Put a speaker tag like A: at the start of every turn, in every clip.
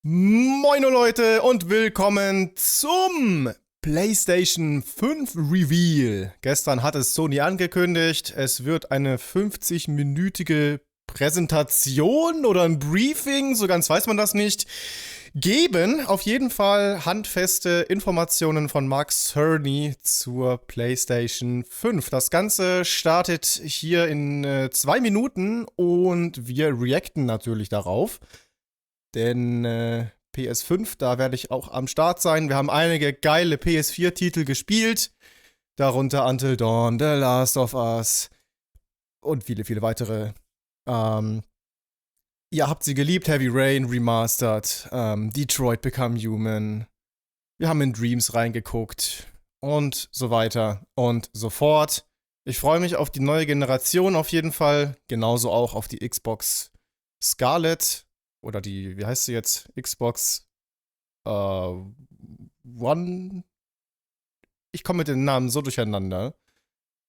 A: Moin Leute und willkommen zum PlayStation 5 Reveal. Gestern hat es Sony angekündigt, es wird eine 50-minütige Präsentation oder ein Briefing, so ganz weiß man das nicht, geben. Auf jeden Fall handfeste Informationen von Mark Cerny zur PlayStation 5. Das Ganze startet hier in 2 Minuten und wir reacten natürlich darauf. Denn PS5, da werde ich auch am Start sein. Wir haben einige geile PS4-Titel gespielt. Darunter Until Dawn, The Last of Us und viele, viele weitere. Ihr habt sie geliebt, Heavy Rain Remastered, Detroit Become Human. Wir haben in Dreams reingeguckt und so weiter und so fort. Ich freue mich auf die neue Generation auf jeden Fall. Genauso auch auf die Xbox Scarlett. Oder die, wie heißt sie jetzt? Xbox One. Ich komme mit den Namen so durcheinander.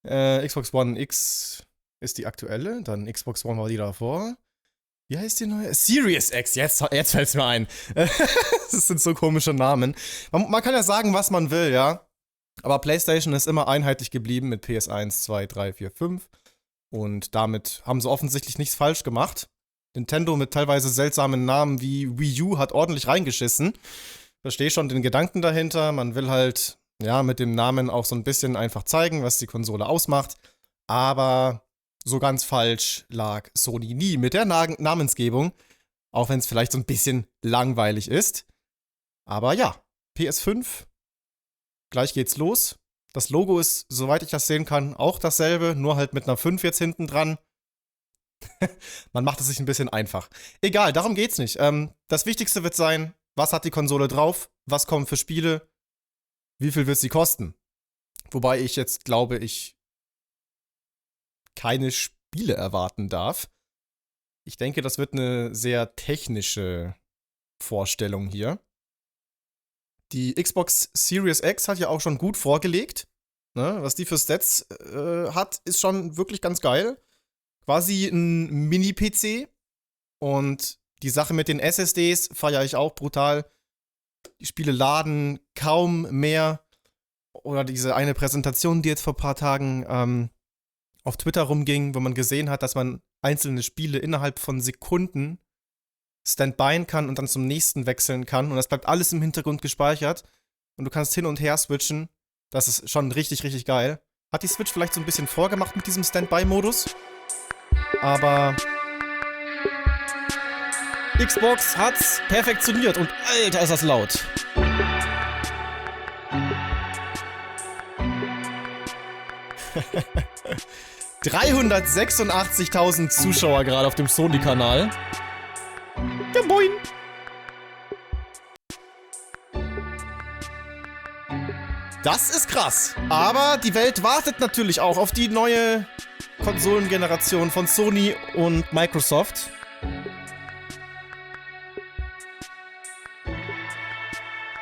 A: Xbox One X ist die aktuelle. Dann Xbox One war die davor. Wie heißt die neue? Series X. Jetzt fällt es mir ein. Das sind so komische Namen. Man kann ja sagen, was man will, ja. Aber PlayStation ist immer einheitlich geblieben mit PS1, 2, 3, 4, 5. Und damit haben sie offensichtlich nichts falsch gemacht. Nintendo mit teilweise seltsamen Namen wie Wii U hat ordentlich reingeschissen. Verstehe schon den Gedanken dahinter. Man will halt, ja, mit dem Namen auch so ein bisschen einfach zeigen, was die Konsole ausmacht. Aber so ganz falsch lag Sony nie mit der Namensgebung. Auch wenn es vielleicht so ein bisschen langweilig ist. Aber ja, PS5, gleich geht's los. Das Logo ist, soweit ich das sehen kann, auch dasselbe, nur halt mit einer 5 jetzt hinten dran. Man macht es sich ein bisschen einfach. Egal, darum geht's nicht. Das Wichtigste wird sein, was hat die Konsole drauf, was kommen für Spiele, wie viel wird sie kosten. Wobei ich jetzt glaube, ich keine Spiele erwarten darf. Ich denke, das wird eine sehr technische Vorstellung hier. Die Xbox Series X hat ja auch schon gut vorgelegt. Ne? Was die für Stats hat, ist schon wirklich ganz geil. Quasi ein Mini-PC. Und die Sache mit den SSDs feiere ich auch brutal. Die Spiele laden kaum mehr. Oder diese eine Präsentation, die jetzt vor ein paar Tagen auf Twitter rumging, wo man gesehen hat, dass man einzelne Spiele innerhalb von Sekunden standbyen kann und dann zum nächsten wechseln kann. Und das bleibt alles im Hintergrund gespeichert. Und du kannst hin und her switchen. Das ist schon richtig, richtig geil. Hat die Switch vielleicht so ein bisschen vorgemacht mit diesem Standby-Modus? Aber Xbox hat's perfektioniert und Alter, ist das laut. ...386.000 Zuschauer gerade auf dem Sony-Kanal. Ja, moin. Das ist krass. Aber die Welt wartet natürlich auch auf die neue Konsolengeneration von Sony und Microsoft.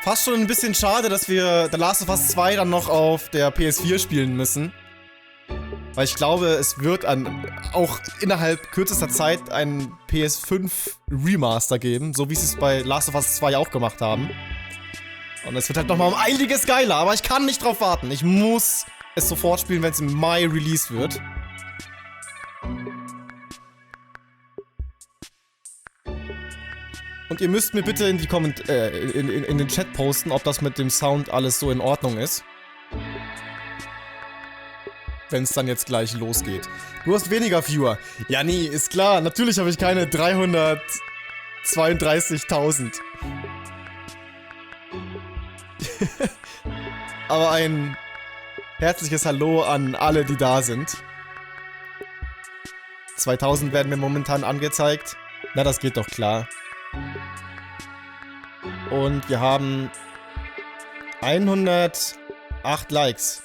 A: Fast schon ein bisschen schade, dass wir The Last of Us 2 dann noch auf der PS4 spielen müssen. Weil ich glaube, es wird auch innerhalb kürzester Zeit ein PS5 Remaster geben, so wie sie es bei Last of Us 2 auch gemacht haben. Und es wird halt nochmal um einiges geiler, aber ich kann nicht drauf warten. Ich muss es sofort spielen, wenn es im Mai released wird. Und ihr müsst mir bitte in die in den Chat posten, ob das mit dem Sound alles so in Ordnung ist. Wenn es dann jetzt gleich losgeht. Du hast weniger Viewer. Ja, nee, ist klar. Natürlich habe ich keine 332.000. Aber ein herzliches Hallo an alle, die da sind. 2000 werden mir momentan angezeigt. Na, das geht doch klar. Und wir haben 108 Likes.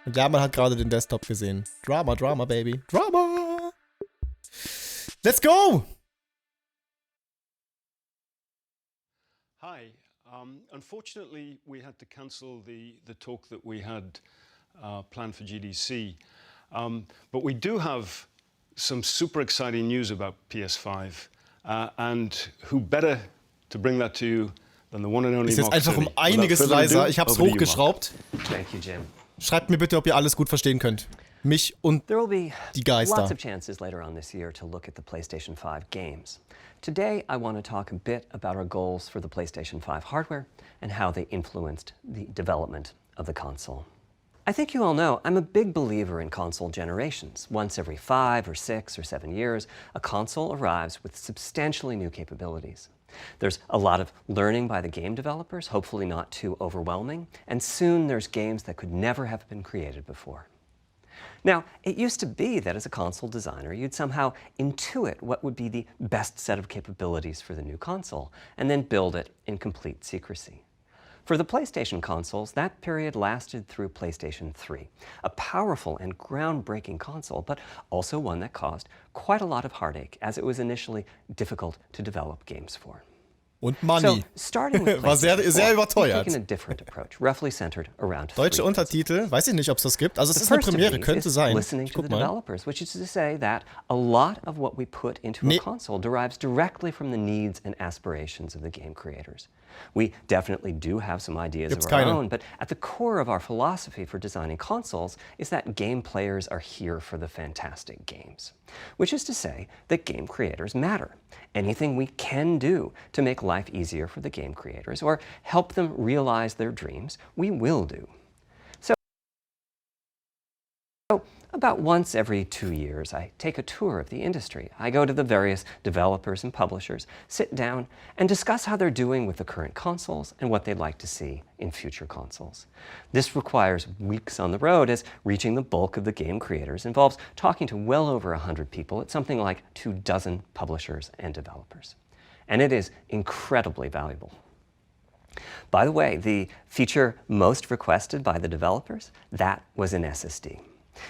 A: Und ja, man hat gerade den Desktop gesehen. Drama, Drama, Baby. Drama! Let's go!
B: Hi. Unfortunately, we had to cancel the talk that we had planned for GDC. But we do have some super exciting news about PS5. And who better to bring that to you than the one and only
A: Ist jetzt
B: Mark
A: einfach um
B: Sirby.
A: einiges
B: Without further ado,
A: leiser. Ich hab's
B: over to you, Mark.
A: hochgeschraubt.
C: Thank you, Jim.
A: Schreibt mir bitte, ob ihr alles gut verstehen könnt. Mich und
C: There will be
A: die Geister.
C: lots of chances later on this year to look at the PlayStation 5 games. Today, I want to talk a bit about our goals for the PlayStation 5 hardware and how they influenced the development of the console. I think you all know I'm a big believer in console generations. Once every 5 or 6 or 7 years, a console arrives with substantially new capabilities. There's a lot of learning by the game developers, hopefully not too overwhelming, and soon there's games that could never have been created before. Now, it used to be that as a console designer, you'd somehow intuit what would be the best set of capabilities for the new console, and then build it in complete secrecy. For the PlayStation consoles, that period lasted through PlayStation 3, a powerful and groundbreaking console, but also one that caused quite a lot of heartache, as it was initially difficult to develop games for.
A: Und Money.
C: So, starting with
A: War sehr
C: PlayStation 4, we've
A: überteuert.
C: taken a different approach, roughly centered around
A: Deutsche
C: three
A: Untertitel, weiß ich nicht, ob es das gibt. Also es
C: The
A: ist eine
C: first of
A: Premiere,
C: these
A: könnte
C: is
A: sein.
C: listening
A: Ich
C: to
A: guck
C: the
A: mal.
C: developers, which is to say that a lot of what we put into a console derives directly from the needs and aspirations of the game creators. We definitely do have some ideas
A: Gibt's
C: of our
A: keine.
C: own, but at the core of our philosophy for designing consoles is that game players are here for the fantastic games. Which is to say that game creators matter. Anything we can do to make life easier for the game creators or help them realize their dreams, we will do. So, about once every 2 years, I take a tour of the industry. I go to the various developers and publishers, sit down, and discuss how they're doing with the current consoles and what they'd like to see in future consoles. This requires weeks on the road, as reaching the bulk of the game creators involves talking to well over 100 people at something like 24 publishers and developers. And it is incredibly valuable. By the way, the feature most requested by the developers, that was an SSD.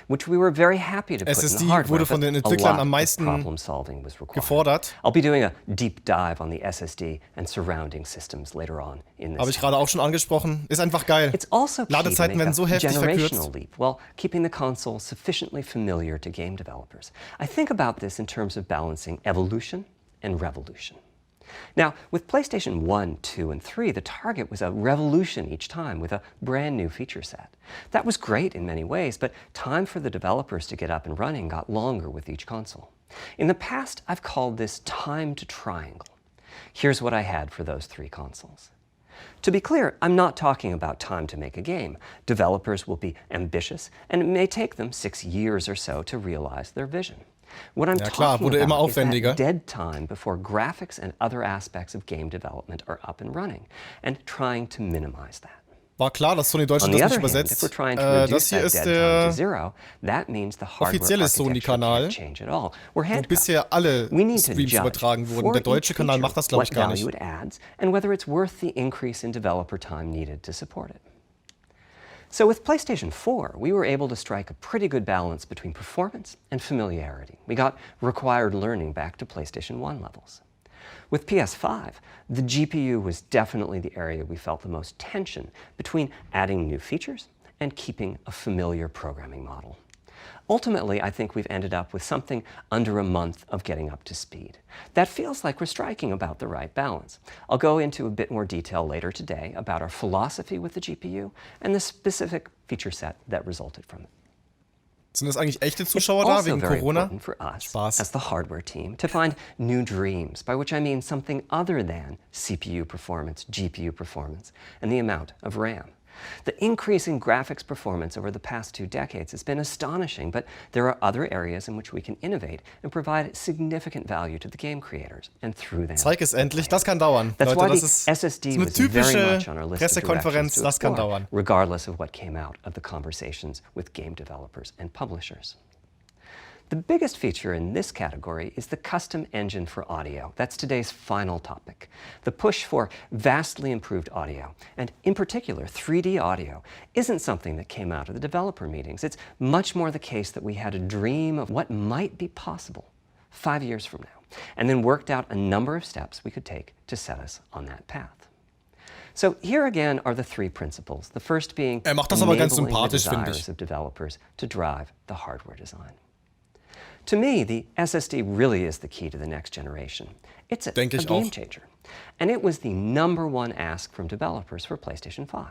C: Which we were very happy to put in
A: SSD
C: the hardware,
A: wurde von den
C: but a
A: Entwicklern
C: lot
A: am
C: of
A: meisten
C: problem solving was required.
A: gefordert.
C: I'll be doing a deep dive on the SSD and surrounding systems later on in this.
A: Habe ich gerade auch schon angesprochen. Ist einfach geil.
C: It's also key to
A: Ladezeiten
C: make
A: werden
C: a
A: so heftig
C: generational
A: verkürzt.
C: leap while keeping the console sufficiently familiar to game developers. I think about this in terms of balancing evolution and revolution. Now, with PlayStation 1, 2, and 3, the target was a revolution each time with a brand new feature set. That was great in many ways, but time for the developers to get up and running got longer with each console. In the past, I've called this time to triangle. Here's what I had for those 3 consoles. To be clear, I'm not talking about time to make a game. Developers will be ambitious, and it may take them 6 years or so to realize their vision. What I'm
A: Ja klar,
C: talking
A: wurde immer
C: about is
A: aufwendiger.
C: that dead time before graphics and other aspects of game development are up and running, and trying to minimize that.
A: War klar, dass Sony
C: On
A: Deutschland
C: the
A: das nicht
C: other hand, if
A: übersetzt.
C: we're trying to
A: Das
C: reduce
A: hier
C: that
A: ist
C: dead time
A: der
C: to zero, that means the hardware
A: offizielle
C: architecture
A: Sony-Kanal,
C: can't change at all. We're
A: wo
C: handcuffed.
A: bisher alle
C: We need to
A: Streams
C: judge
A: übertragen wurden.
C: for
A: Der deutsche
C: each
A: Kanal
C: feature
A: macht das, glaube ich,
C: what
A: gar
C: value
A: nicht.
C: it adds and whether it's worth the increase in developer time needed to support it. So with PlayStation 4, we were able to strike a pretty good balance between performance and familiarity. We got required learning back to PlayStation 1 levels. With PS5, the GPU was definitely the area we felt the most tension between adding new features and keeping a familiar programming model. Ultimately, I think we've ended up with something under a month of getting up to speed. That feels like we're striking about the right balance. I'll go into a bit more detail later today about our philosophy with the GPU and the specific feature set that resulted from it.
A: Sind das eigentlich echte
C: It's
A: Zuschauer da
C: also
A: wegen
C: very
A: Corona?
C: important for us
A: Spaß.
C: as the hardware team to find new dreams, by which I mean something other than CPU performance, GPU performance, and the amount of RAM. The increase in graphics performance over the past 2 decades has been astonishing, but there are other areas in which we can innovate and provide significant value to the game creators and through them.
A: Zeig es endlich, das kann dauern.
C: That's
A: Leute,
C: why
A: das
C: the
A: ist
C: SSD
A: eine
C: was very
A: typische
C: much on our list of directions
A: Pressekonferenz,
C: to
A: das kann
C: explore,
A: dauern.
C: regardless of what came out of the conversations with game developers and publishers. The biggest feature in this category is the custom engine for audio. That's today's final topic. The push for vastly improved audio, and in particular 3D audio, isn't something that came out of the developer meetings. It's much more the case that we had a dream of what might be possible 5 years from now, and then worked out a number of steps we could take to set us on that path. So here again are the 3 principles. The first being
A: macht das aber ganz
C: enabling the
A: sympathisch, finde ich.
C: desires of developers to drive the hardware design. To me, the SSD really is the key to the next generation. It's a game changer. And it was the #1 ask from developers for PlayStation 5.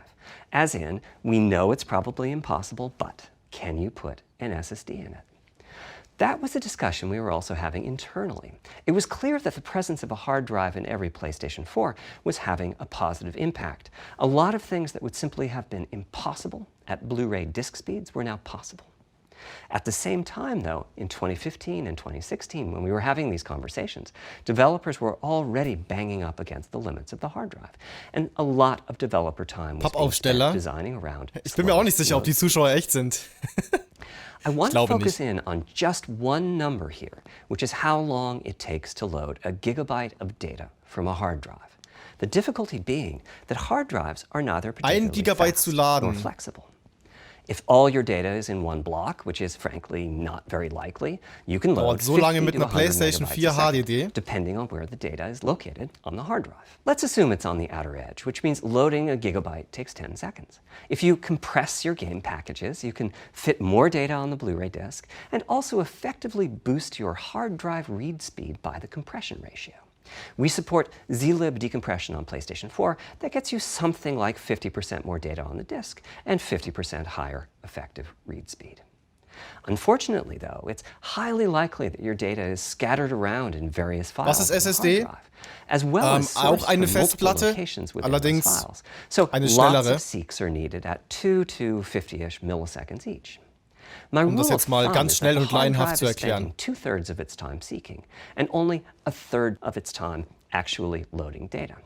C: As in, we know it's probably impossible, but can you put an SSD in it? That was a discussion we were also having internally. It was clear that the presence of a hard drive in every PlayStation 4 was having a positive impact. A lot of things that would simply have been impossible at Blu-ray disc speeds were now possible. At the same time, though, in 2015 and 2016, when we were having these conversations, developers were already banging up against the limits of the hard drive. And a lot of developer time was being spent designing around.
A: Ich bin mir auch nicht sicher, ob die Zuschauer echt sind.
C: I want to focus in on just one number here, which is how long it takes to load a gigabyte of data from a hard drive. The difficulty being that hard drives are neither particularly fast nor flexible. If all your data is in one block, which is frankly not very likely, you can load 50 to 100 megabytes a second, depending on where the data is located on the hard drive. Let's assume it's on the outer edge, which means loading a gigabyte takes 10 seconds. If you compress your game packages, you can fit more data on the Blu-ray disc and also effectively boost your hard drive read speed by the compression ratio. We support zlib decompression on PlayStation 4 that gets you something like 50% more data on the disk and 50% higher effective read speed. Unfortunately, though, it's highly likely that your data is scattered around in various files
A: Was ist SSD?
C: on the hard drive, as well as
A: auch eine Festplatte, allerdings
C: files. So
A: eine
C: lots
A: schnellere.
C: of seeks are needed at 2 to 50-ish milliseconds each.
A: Das jetzt mal ganz schnell und laienhaft zu erklären.
C: 2/3 of its time seeking, and only 1/3 of its time actually loading data.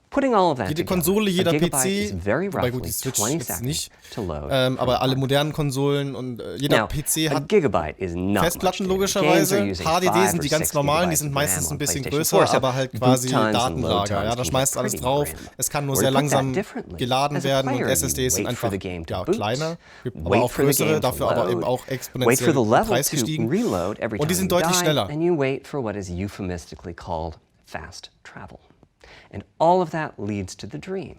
C: Putting all of that
A: Jede Konsole, jeder PC,
C: wobei
A: gut, die Switch jetzt nicht, aber alle modernen Konsolen und jeder PC hat Festplatten logischerweise. HDD sind die ganz normalen, die sind meistens ein bisschen größer, aber halt quasi Datenlager. Ja, da schmeißt alles drauf. Es kann nur sehr langsam geladen werden und SSDs sind einfach kleiner, aber auch größere, dafür aber eben auch exponentiell im Preis gestiegen. Und die sind deutlich schneller.
C: And all of that leads to the dream.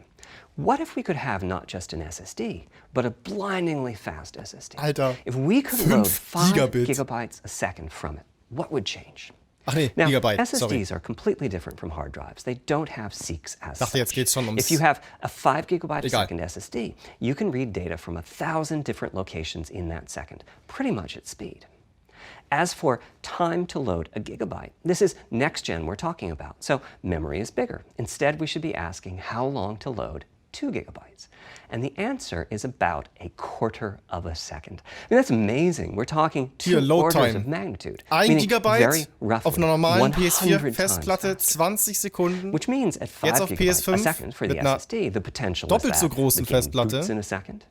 C: What if we could have not just an SSD, but a blindingly fast SSD?
A: Alter,
C: if we could load 5 gigabytes a second from it, what would change?
A: Ach nee,
C: now,
A: Gigabyte,
C: SSDs are completely different from hard drives. They don't have seeks as
A: such.
C: Jetzt geht's schon ums If you have a 5 gigabyte a second SSD, you can read data from 1,000 different locations in that second, pretty much at speed. As for time to load a gigabyte, this is next gen we're talking about, so memory is bigger. Instead, we should be asking how long to load 2 gigabytes. And the answer is about 1/4 of a second. I mean, that's amazing. We're talking 2 orders of magnitude.
A: 1 Gigabyte auf einer normalen PS4-Festplatte 20 Sekunden.
C: Which means at 5 gigabytes a second for the SSD, the potential
A: doppelt so großen Festplatte.
C: In a second.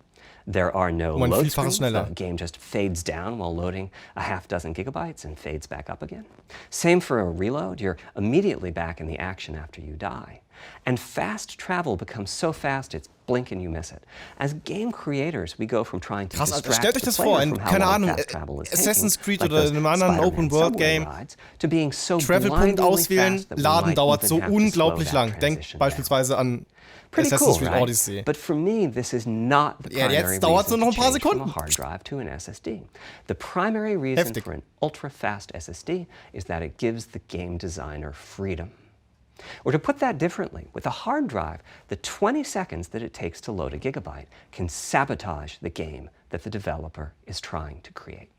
C: There are no load screens. The game just fades down while loading a half dozen gigabytes and fades back up again. Same for a reload. You're immediately back in the action after you die. And fast travel becomes so fast it's blink and you miss it. As game creators, we go from trying to distract
A: stellt euch
C: the
A: das
C: player
A: vor,
C: from how
A: keine
C: long
A: Ahnung,
C: fast travel is
A: Assassin's
C: taking,
A: Creed oder in einem anderen Open-World-Game,
C: to being so
A: Travelpunkt auswählen,
C: fast that we
A: Laden
C: might
A: dauert
C: even
A: so
C: have to
A: unglaublich
C: slow that
A: lang. Denkt
C: transition
A: beispielsweise an
C: Pretty
A: Assassin's
C: cool,
A: Creed
C: right?
A: Odyssey.
C: But for me, this is not the primary
A: jetzt dauert es nur noch ein paar
C: reason to change from a
A: Sekunden.
C: hard drive to an SSD. The primary reason for an ultra-fast SSD is that it gives the game designer freedom. Or to put that differently, with a hard drive, the 20 seconds that it takes to load a gigabyte can sabotage the game that the developer is trying to create.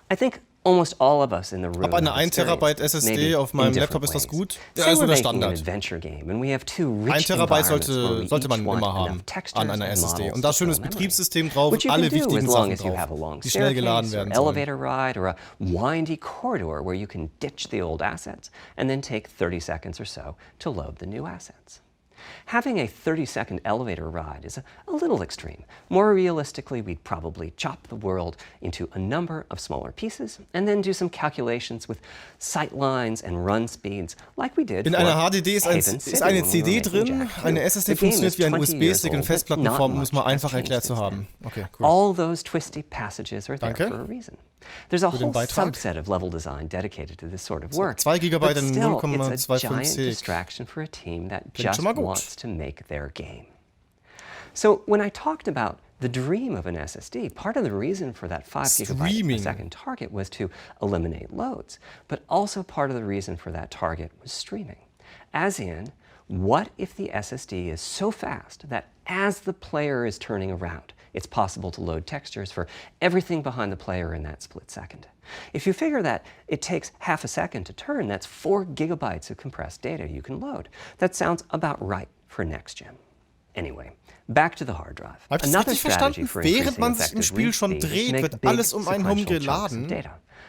C: I think almost all of us in the room
A: Ab eine 1 Terabyte SSD auf meinem Laptop ist das gut. Ja, ist so der Standard. 1 Terabyte sollte man immer haben an einer SSD. Und da schönes Betriebssystem drauf, alle wichtigen Sachen drauf, die schnell geladen werden sollen.
C: Elevator ride or a windy corridor where you can ditch the old assets and then take 30 seconds or so to load the new assets. Having a 30-second elevator ride is a little extreme. More realistically, we'd probably chop the world into a number of smaller pieces and then do some calculations with sight lines and run speeds like we did.
A: In einer HDD ist eine CD drin, eine SSD funktioniert wie ein USB-Stick in Festplattenform, muss man einfach erklärt zu haben. Okay, cool.
C: All those twisty passages are there for a reason. There's a whole subset of level design dedicated to this sort of work.
A: 2 Gigabyte in
C: It's a
A: 0,25
C: giant
A: Sek.
C: distraction for a team that just wants to make their game. So when I talked about The dream of an SSD, part of the reason for that 5 gigabyte a second target was to eliminate loads, but also part of the reason for that target was streaming. As in, what if the SSD is so fast that as the player is turning around, it's possible to load textures for everything behind the player in that split second? If you figure that it takes half a second to turn, that's 4 gigabytes of compressed data you can load. That sounds about right for next gen. Anyway, back to the hard drive.
A: Hab ich das richtig verstanden? Während man sich im Spiel schon dreht, wird alles einen herum geladen.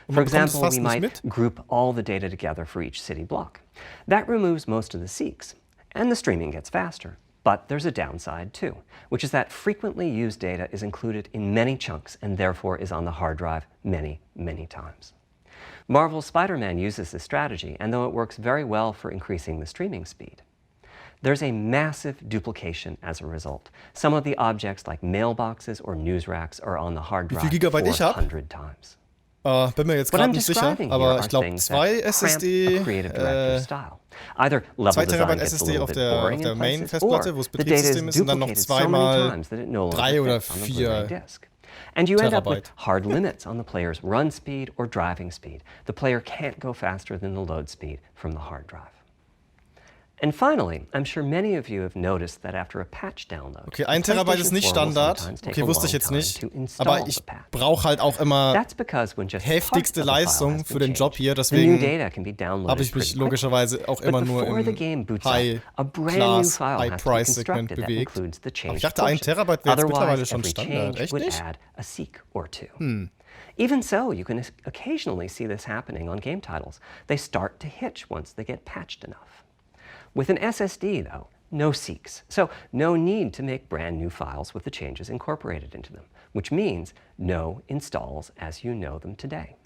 C: For example, we might group all the data together for each city block. That removes most of the seeks, and the streaming gets faster. But there's a downside too, which is that frequently used data is included in many chunks and therefore is on the hard drive many, many times. Marvel's Spider-Man uses this strategy, and though it works very well for increasing the streaming speed, there's a massive duplication as a result. Some of the objects like mailboxes or news racks are on the hard drive 400 times.
A: Bin mir jetzt gerade nicht sicher, aber ich glaube 2 SSD, 2 Terabyte SSD auf der Main-Festplatte, wo das Betriebssystem ist, und dann noch 2 mal 3 oder 4
C: And you end up with hard limits on the player's run speed or driving speed. The player can't go faster than the load speed from the hard drive. And finally, I'm sure many of you have noticed that after a patch download,
A: okay, 1 Terabyte ist nicht Standard. Okay, wusste ich jetzt nicht. Aber ich brauche halt auch immer heftigste Leistung für den Job hier. Deswegen habe ich mich logischerweise auch immer nur im High-Class, High-Price-Segment bewegt. Aber ich dachte, 1 Terabyte wäre jetzt mittlerweile schon Standard. Echt nicht?
C: Even so, you can occasionally see this happening on game titles. They start to hitch once they get patched enough. With an SSD, though, no seeks, so no need to make brand new files with the changes incorporated into them, which means no installs as you know them today.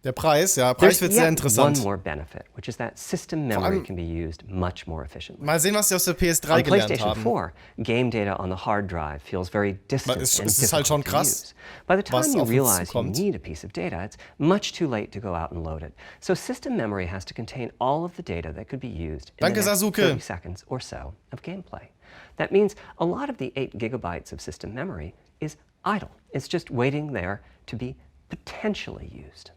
A: Der Preis, ja, Preis wird sehr interessant.
C: One more benefit, which is that system memory can be used much more efficiently.
A: Mal sehen, was sie aus der PS3 gelernt haben.
C: PlayStation 4, game data on the hard drive feels very distant and difficult
A: schon
C: to
A: krass,
C: use. By the time you realize you need a piece of data, it's much too late to go out and load it. So system memory has to contain all of the data that could be used in the next 30 seconds or so of gameplay. That means a lot of the 8 gigabytes of system memory is idle. It's just waiting there to be potentially used.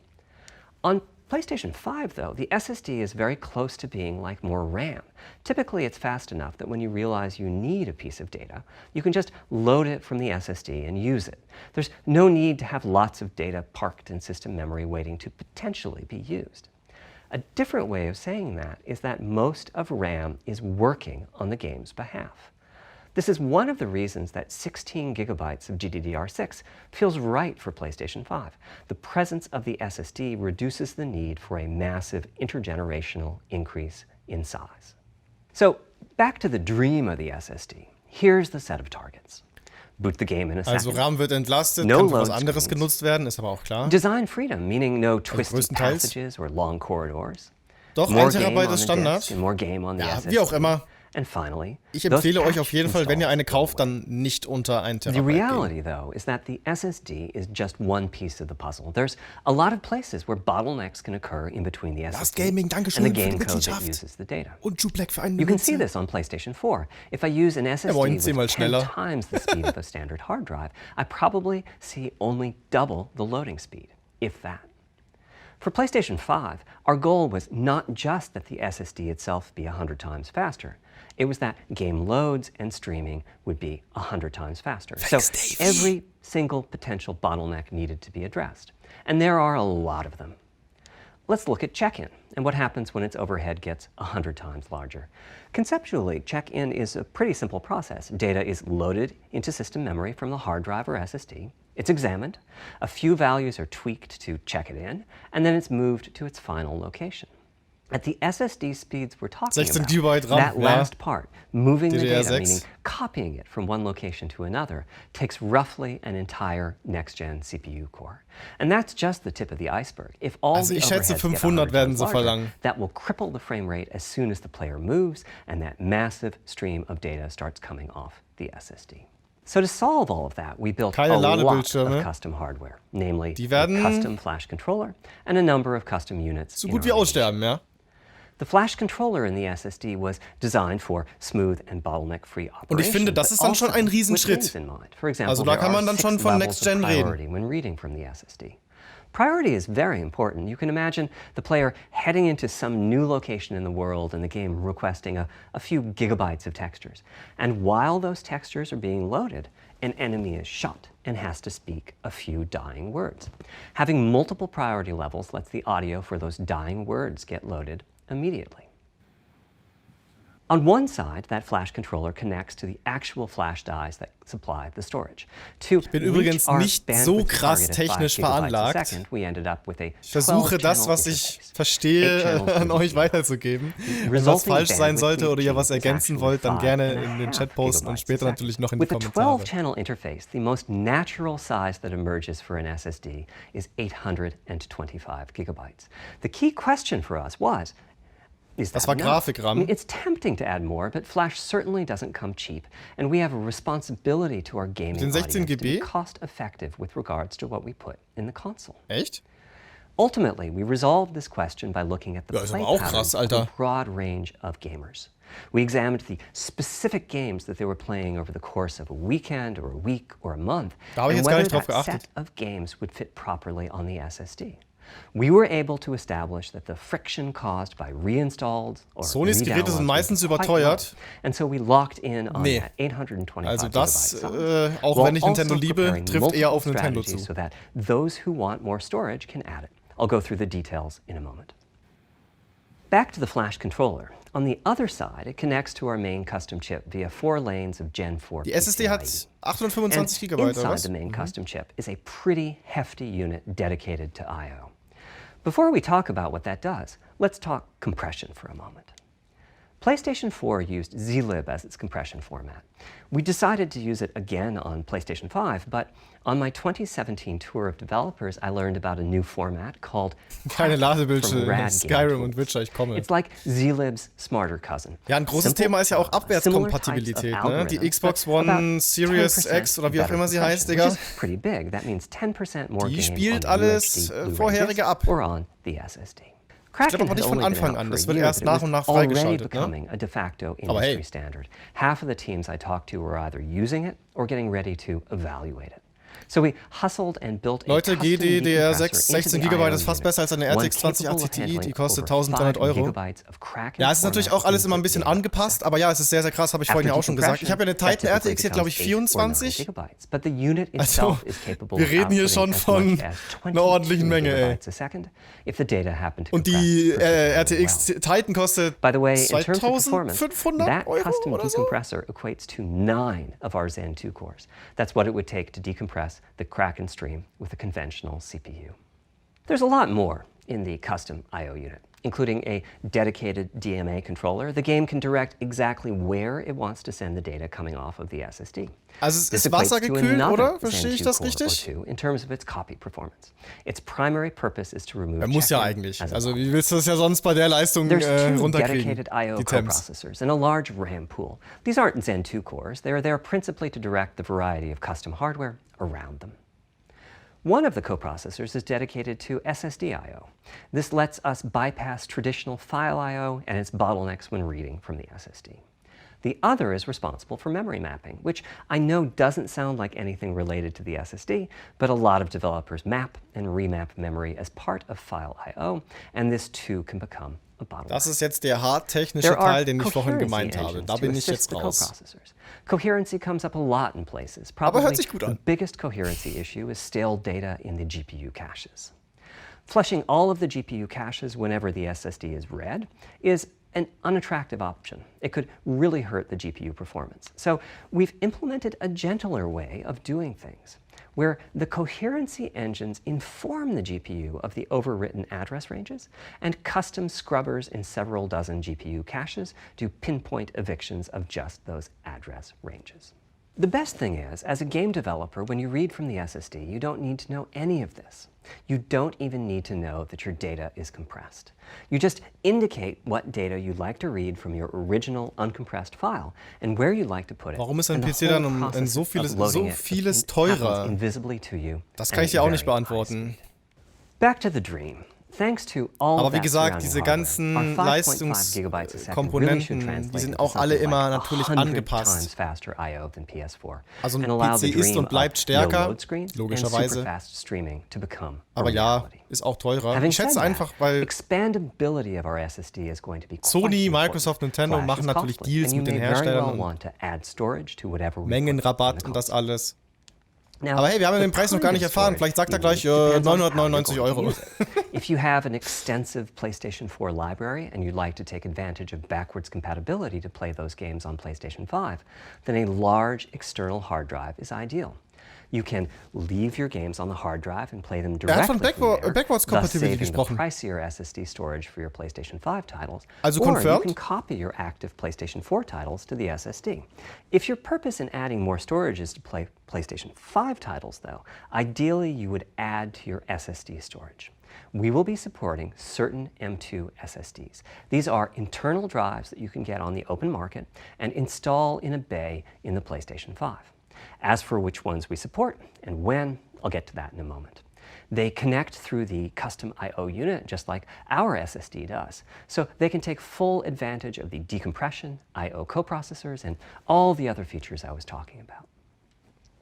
C: On PlayStation 5, though, the SSD is very close to being like more RAM. Typically, it's fast enough that when you realize you need a piece of data, you can just load it from the SSD and use it. There's no need to have lots of data parked in system memory waiting to potentially be used. A different way of saying that is that most of RAM is working on the game's behalf. This is one of the reasons that 16 gigabytes of GDDR6 feels right for PlayStation 5. The presence of the SSD reduces the need for a massive intergenerational increase in size. So back to the dream of the SSD. Here's the set of targets. Boot the game in a second.
A: Also RAM wird entlastet, kann für was anderes genutzt werden, ist aber auch klar.
C: Design freedom, meaning no twisted passages or long corridors.
A: Doch, 1 Terabyte ist Standard.
C: More game on the SSD.
A: Wie auch immer.
C: And finally,
A: ich empfehle euch auf jeden Fall, wenn ihr eine kauft, dann nicht unter 1 Terabyte.
C: The reality, though, is that the SSD is just one piece of the puzzle. There's a lot of places where botlocks can occur in between the SSD and the game code that uses the data.
A: Und Black für einen
C: You can see this on PlayStation 4. If I use an SSD with 10 times the speed of a standard hard drive, I probably see only double the loading speed, if that. For PlayStation 5, our goal was not just that the SSD itself be 100 times faster. It was that game loads and streaming would be 100 times faster. So every single potential bottleneck needed to be addressed. And there are a lot of them. Let's look at check-in and what happens when its overhead gets 100 times larger. Conceptually, check-in is a pretty simple process. Data is loaded into system memory from the hard drive or SSD. It's examined, a few values are tweaked to check it in, and then it's moved to its final location. At the SSD speeds we're talking about, that last part, moving the data, meaning copying it from one location to another, takes roughly an entire next-gen CPU core. And that's just the tip of the iceberg. If all the overheads get 100 times larger, that will cripple the frame rate as soon as the player moves, and that massive stream of data starts coming off the SSD. So to solve all of that, we built a lot of custom hardware, namely a custom flash controller and a number of custom units.
A: So gut wie aussterben, ja?
C: The flash controller in the SSD was designed for smooth and bottleneck-free operation.
A: Und ich finde, das ist dann schon ein Riesenschritt. Also da kann man dann schon von Next Gen reden.
C: When reading from the SSD. Priority is very important. You can imagine the player heading into some new location in the world and the game requesting a few gigabytes of textures. And while those textures are being loaded, an enemy is shot and has to speak a few dying words. Having multiple priority levels lets the audio for those dying words get loaded immediately. On one side, that flash controller connects to the actual flash dies that supply the storage.
A: Ich bin übrigens nicht so krass technisch veranlagt. Ich versuche das, was ich verstehe, an euch weiterzugeben. Wenn was falsch sein sollte oder ihr was ergänzen wollt, dann gerne in den Chat posten und später natürlich noch in die Kommentare.
C: With the 12-channel interface, the most natural size that emerges for an SSD is 825 gigabytes. The key question for us was,
A: das war Grafikram.
C: It's tempting to add more, but Flash certainly doesn't come cheap, and we have a responsibility to our gaming audience to be cost-effective with regards to what we put in the console.
A: Echt?
C: Ultimately, we resolved this question by looking at the play patterns of a broad range of gamers. We examined the specific games that they were playing over the course of a weekend or a week or a month, and whether that set of games would fit properly on the SSD. We were able to establish that the friction caused by reinstalls or
A: Sonys Geräte sind meistens überteuert.
C: And so we locked in on that 825
A: also das, auch wenn ich Nintendo liebe, trifft eher auf Nintendo zu.
C: So that those who want more storage can add it. I'll go through the details in a moment. Back to the flash controller. On the other side, it connects to our main custom chip via 4 lanes of Gen 4
A: Die SSD hat 825 GB oder was?
C: Inside the main custom chip is a pretty hefty unit dedicated to I/O. Before we talk about what that does, let's talk compression for a moment. PlayStation 4 used zlib as its compression format. We decided to use it again on PlayStation 5, but on my 2017 tour of developers, I learned about a new format called
A: Keine Ladebildschirme, Skyrim und Witcher, ich komme.
C: It's like zlib's smarter cousin.
A: Ja, ein großes Thema ist ja auch Abwärtskompatibilität, ne? Die Xbox One Series X oder wie auch immer sie heißt, Digga.
C: Pretty big. That means 10% more
A: die spielt alles vorherige ab.
C: Or on the SSD.
A: Ich glaube aber nicht von Anfang an, das wird erst nach und nach freigeschaltet, ne? Aber hey.
C: Half of the teams I talked to were either using it or getting ready to evaluate it. So we hustled and built a
A: Leute, GDDR6 16 GB ist fast besser als eine RTX 2080 Ti, die kostet 1300 €. Ja, es ist natürlich auch alles immer ein bisschen angepasst, aber ja, es ist sehr, sehr krass, habe ich vorhin ja auch schon gesagt. Ich habe ja eine Titan RTX hier, glaube ich, 24. Also, wir reden hier schon von einer ordentlichen Menge, ey. Und die RTX Titan kostet 2500 € oder so.
C: Decompressor equates to 9 of our Zen 2 cores. That's what it would take to decompress the Kraken stream with a conventional CPU. There's a lot more in the custom I/O unit, including a dedicated DMA controller. The game can direct exactly where it wants to send the data coming off of the SSD.
A: Also es ist wassergekühlt, oder? Verstehe ich das richtig?
C: In terms of its copy performance. Its primary purpose is to remove
A: muss ja eigentlich. Also wie willst du das ja sonst bei der Leistung runterkriegen?
C: Dedicated I/O coprocessors and a large RAM pool. These aren't Zen 2 cores. They are there principally to direct the variety of custom hardware around them. One of the coprocessors is dedicated to SSD I/O. This lets us bypass traditional file I/O and its bottlenecks when reading from the SSD. The other is responsible for memory mapping, which I know doesn't sound like anything related to the SSD, but a lot of developers map and remap memory as part of file I/O, and this too can become a bottleneck.
A: Das ist jetzt der hart-technische Teil, den ich vorhin gemeint habe. Da bin ich jetzt raus.
C: Coherency comes up a lot in places. Probably the biggest coherency issue is stale data in the GPU caches. Flushing all of the GPU caches whenever the SSD is read is an unattractive option. It could really hurt the GPU performance. So we've implemented a gentler way of doing things, where the coherency engines inform the GPU of the overwritten address ranges, and custom scrubbers in several dozen GPU caches do pinpoint evictions of just those address ranges. The best thing is, as a game developer, when you read from the SSD, you don't need to know any of this. You don't even need to know that your data is compressed. You just indicate what data you'd like to read from your original uncompressed file and where you'd like to put it.
A: Warum ist ein PC dann so vieles teurer? Das kann ich dir auch nicht beantworten.
C: Back to the dream. Thanks to all
A: Aber wie
C: that
A: gesagt, diese
C: surrounding hardware,
A: ganzen
C: our 5.5 gigabytes a second really should
A: Leistungskomponenten, die
C: translate
A: sind
C: into
A: auch alle
C: something
A: immer
C: like
A: natürlich
C: 100
A: angepasst.
C: times faster I/O than PS4,
A: Also ein
C: and allow the
A: PC ist
C: dream
A: und bleibt
C: of
A: stärker,
C: no load screens and
A: logischerweise.
C: super-fast streaming to become a
A: Aber ja,
C: reality.
A: ist auch teurer.
C: Having
A: Ich schätze
C: said
A: einfach,
C: that,
A: weil
C: expandability of our SSD is going to be quite
A: Sony,
C: important.
A: Microsoft, Nintendo
C: Flash
A: machen
C: is
A: natürlich
C: costly,
A: Deals
C: and you
A: mit den
C: may very well
A: Herstellern und
C: want to add storage to whatever we put
A: Mengenrabatt
C: in the
A: und das
C: console.
A: alles.
C: Now,
A: Aber hey, wir haben ja
C: the
A: den Preis noch
C: kind
A: gar
C: of
A: nicht erfahren.
C: storage
A: Vielleicht sagt er
C: you
A: gleich
C: need depends on how you're
A: 999
C: going to
A: Euro.
C: use it. If you have an extensive PlayStation 4 library and you'd like to take advantage of backwards compatibility to play those games on PlayStation 5, then a large external hard drive is ideal. You can leave your games on the hard drive and play them
A: Er hat von
C: directly from there,
A: Backwards
C: thus
A: Compatibility
C: saving the
A: gesprochen.
C: pricier SSD storage for your PlayStation 5 titles.
A: Also
C: or you
A: confirmed?
C: can copy your active PlayStation 4 titles to the SSD. If your purpose in adding more storage is to play PlayStation 5 titles, though, ideally you would add to your SSD storage. We will be supporting certain M2 SSDs. These are internal drives that you can get on the open market and install in a bay in the PlayStation 5. As for which ones we support and when, I'll get to that in a moment. They connect through the custom I/O unit just like our SSD does, so they can take full advantage of the decompression, I/O coprocessors, and all the other features I was talking about.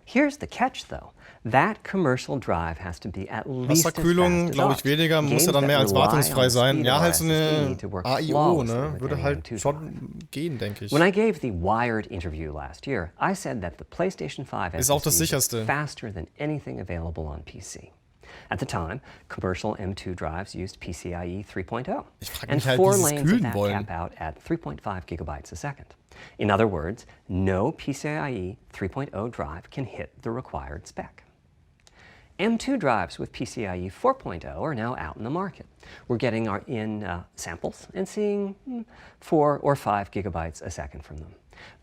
C: Here's the catch, though. That commercial drive has to be at least as
A: Wasserkühlung,
C: fast as
A: glaube ich,
C: ours.
A: weniger, muss
C: Games
A: ja dann
C: that
A: mehr als
C: rely on
A: wartungsfrei
C: the
A: sein.
C: speed
A: Ja,
C: of
A: halt
C: our
A: so
C: SSD
A: eine
C: need to work
A: AIO,
C: flawlessly
A: ne?
C: with
A: Würde
C: any
A: halt
C: M2 drive.
A: schon gehen, denke ich.
C: When I gave the Wired interview last year, I said that the PlayStation 5
A: Ist auch das
C: SSD is
A: sicherste.
C: faster than anything available on PC. At the time, commercial M2 drives used PCIe 3.0,
A: Ich frage
C: and
A: mich halt,
C: 4
A: wie sie es
C: lanes of
A: kühlen
C: that
A: wollen.
C: cap out at 3.5 gigabytes a second. In other words, no PCIe 3.0 drive can hit the required spec. M2 drives with PCIe 4.0 are now out in the market. We're getting samples and seeing 4 or 5 gigabytes a second from them.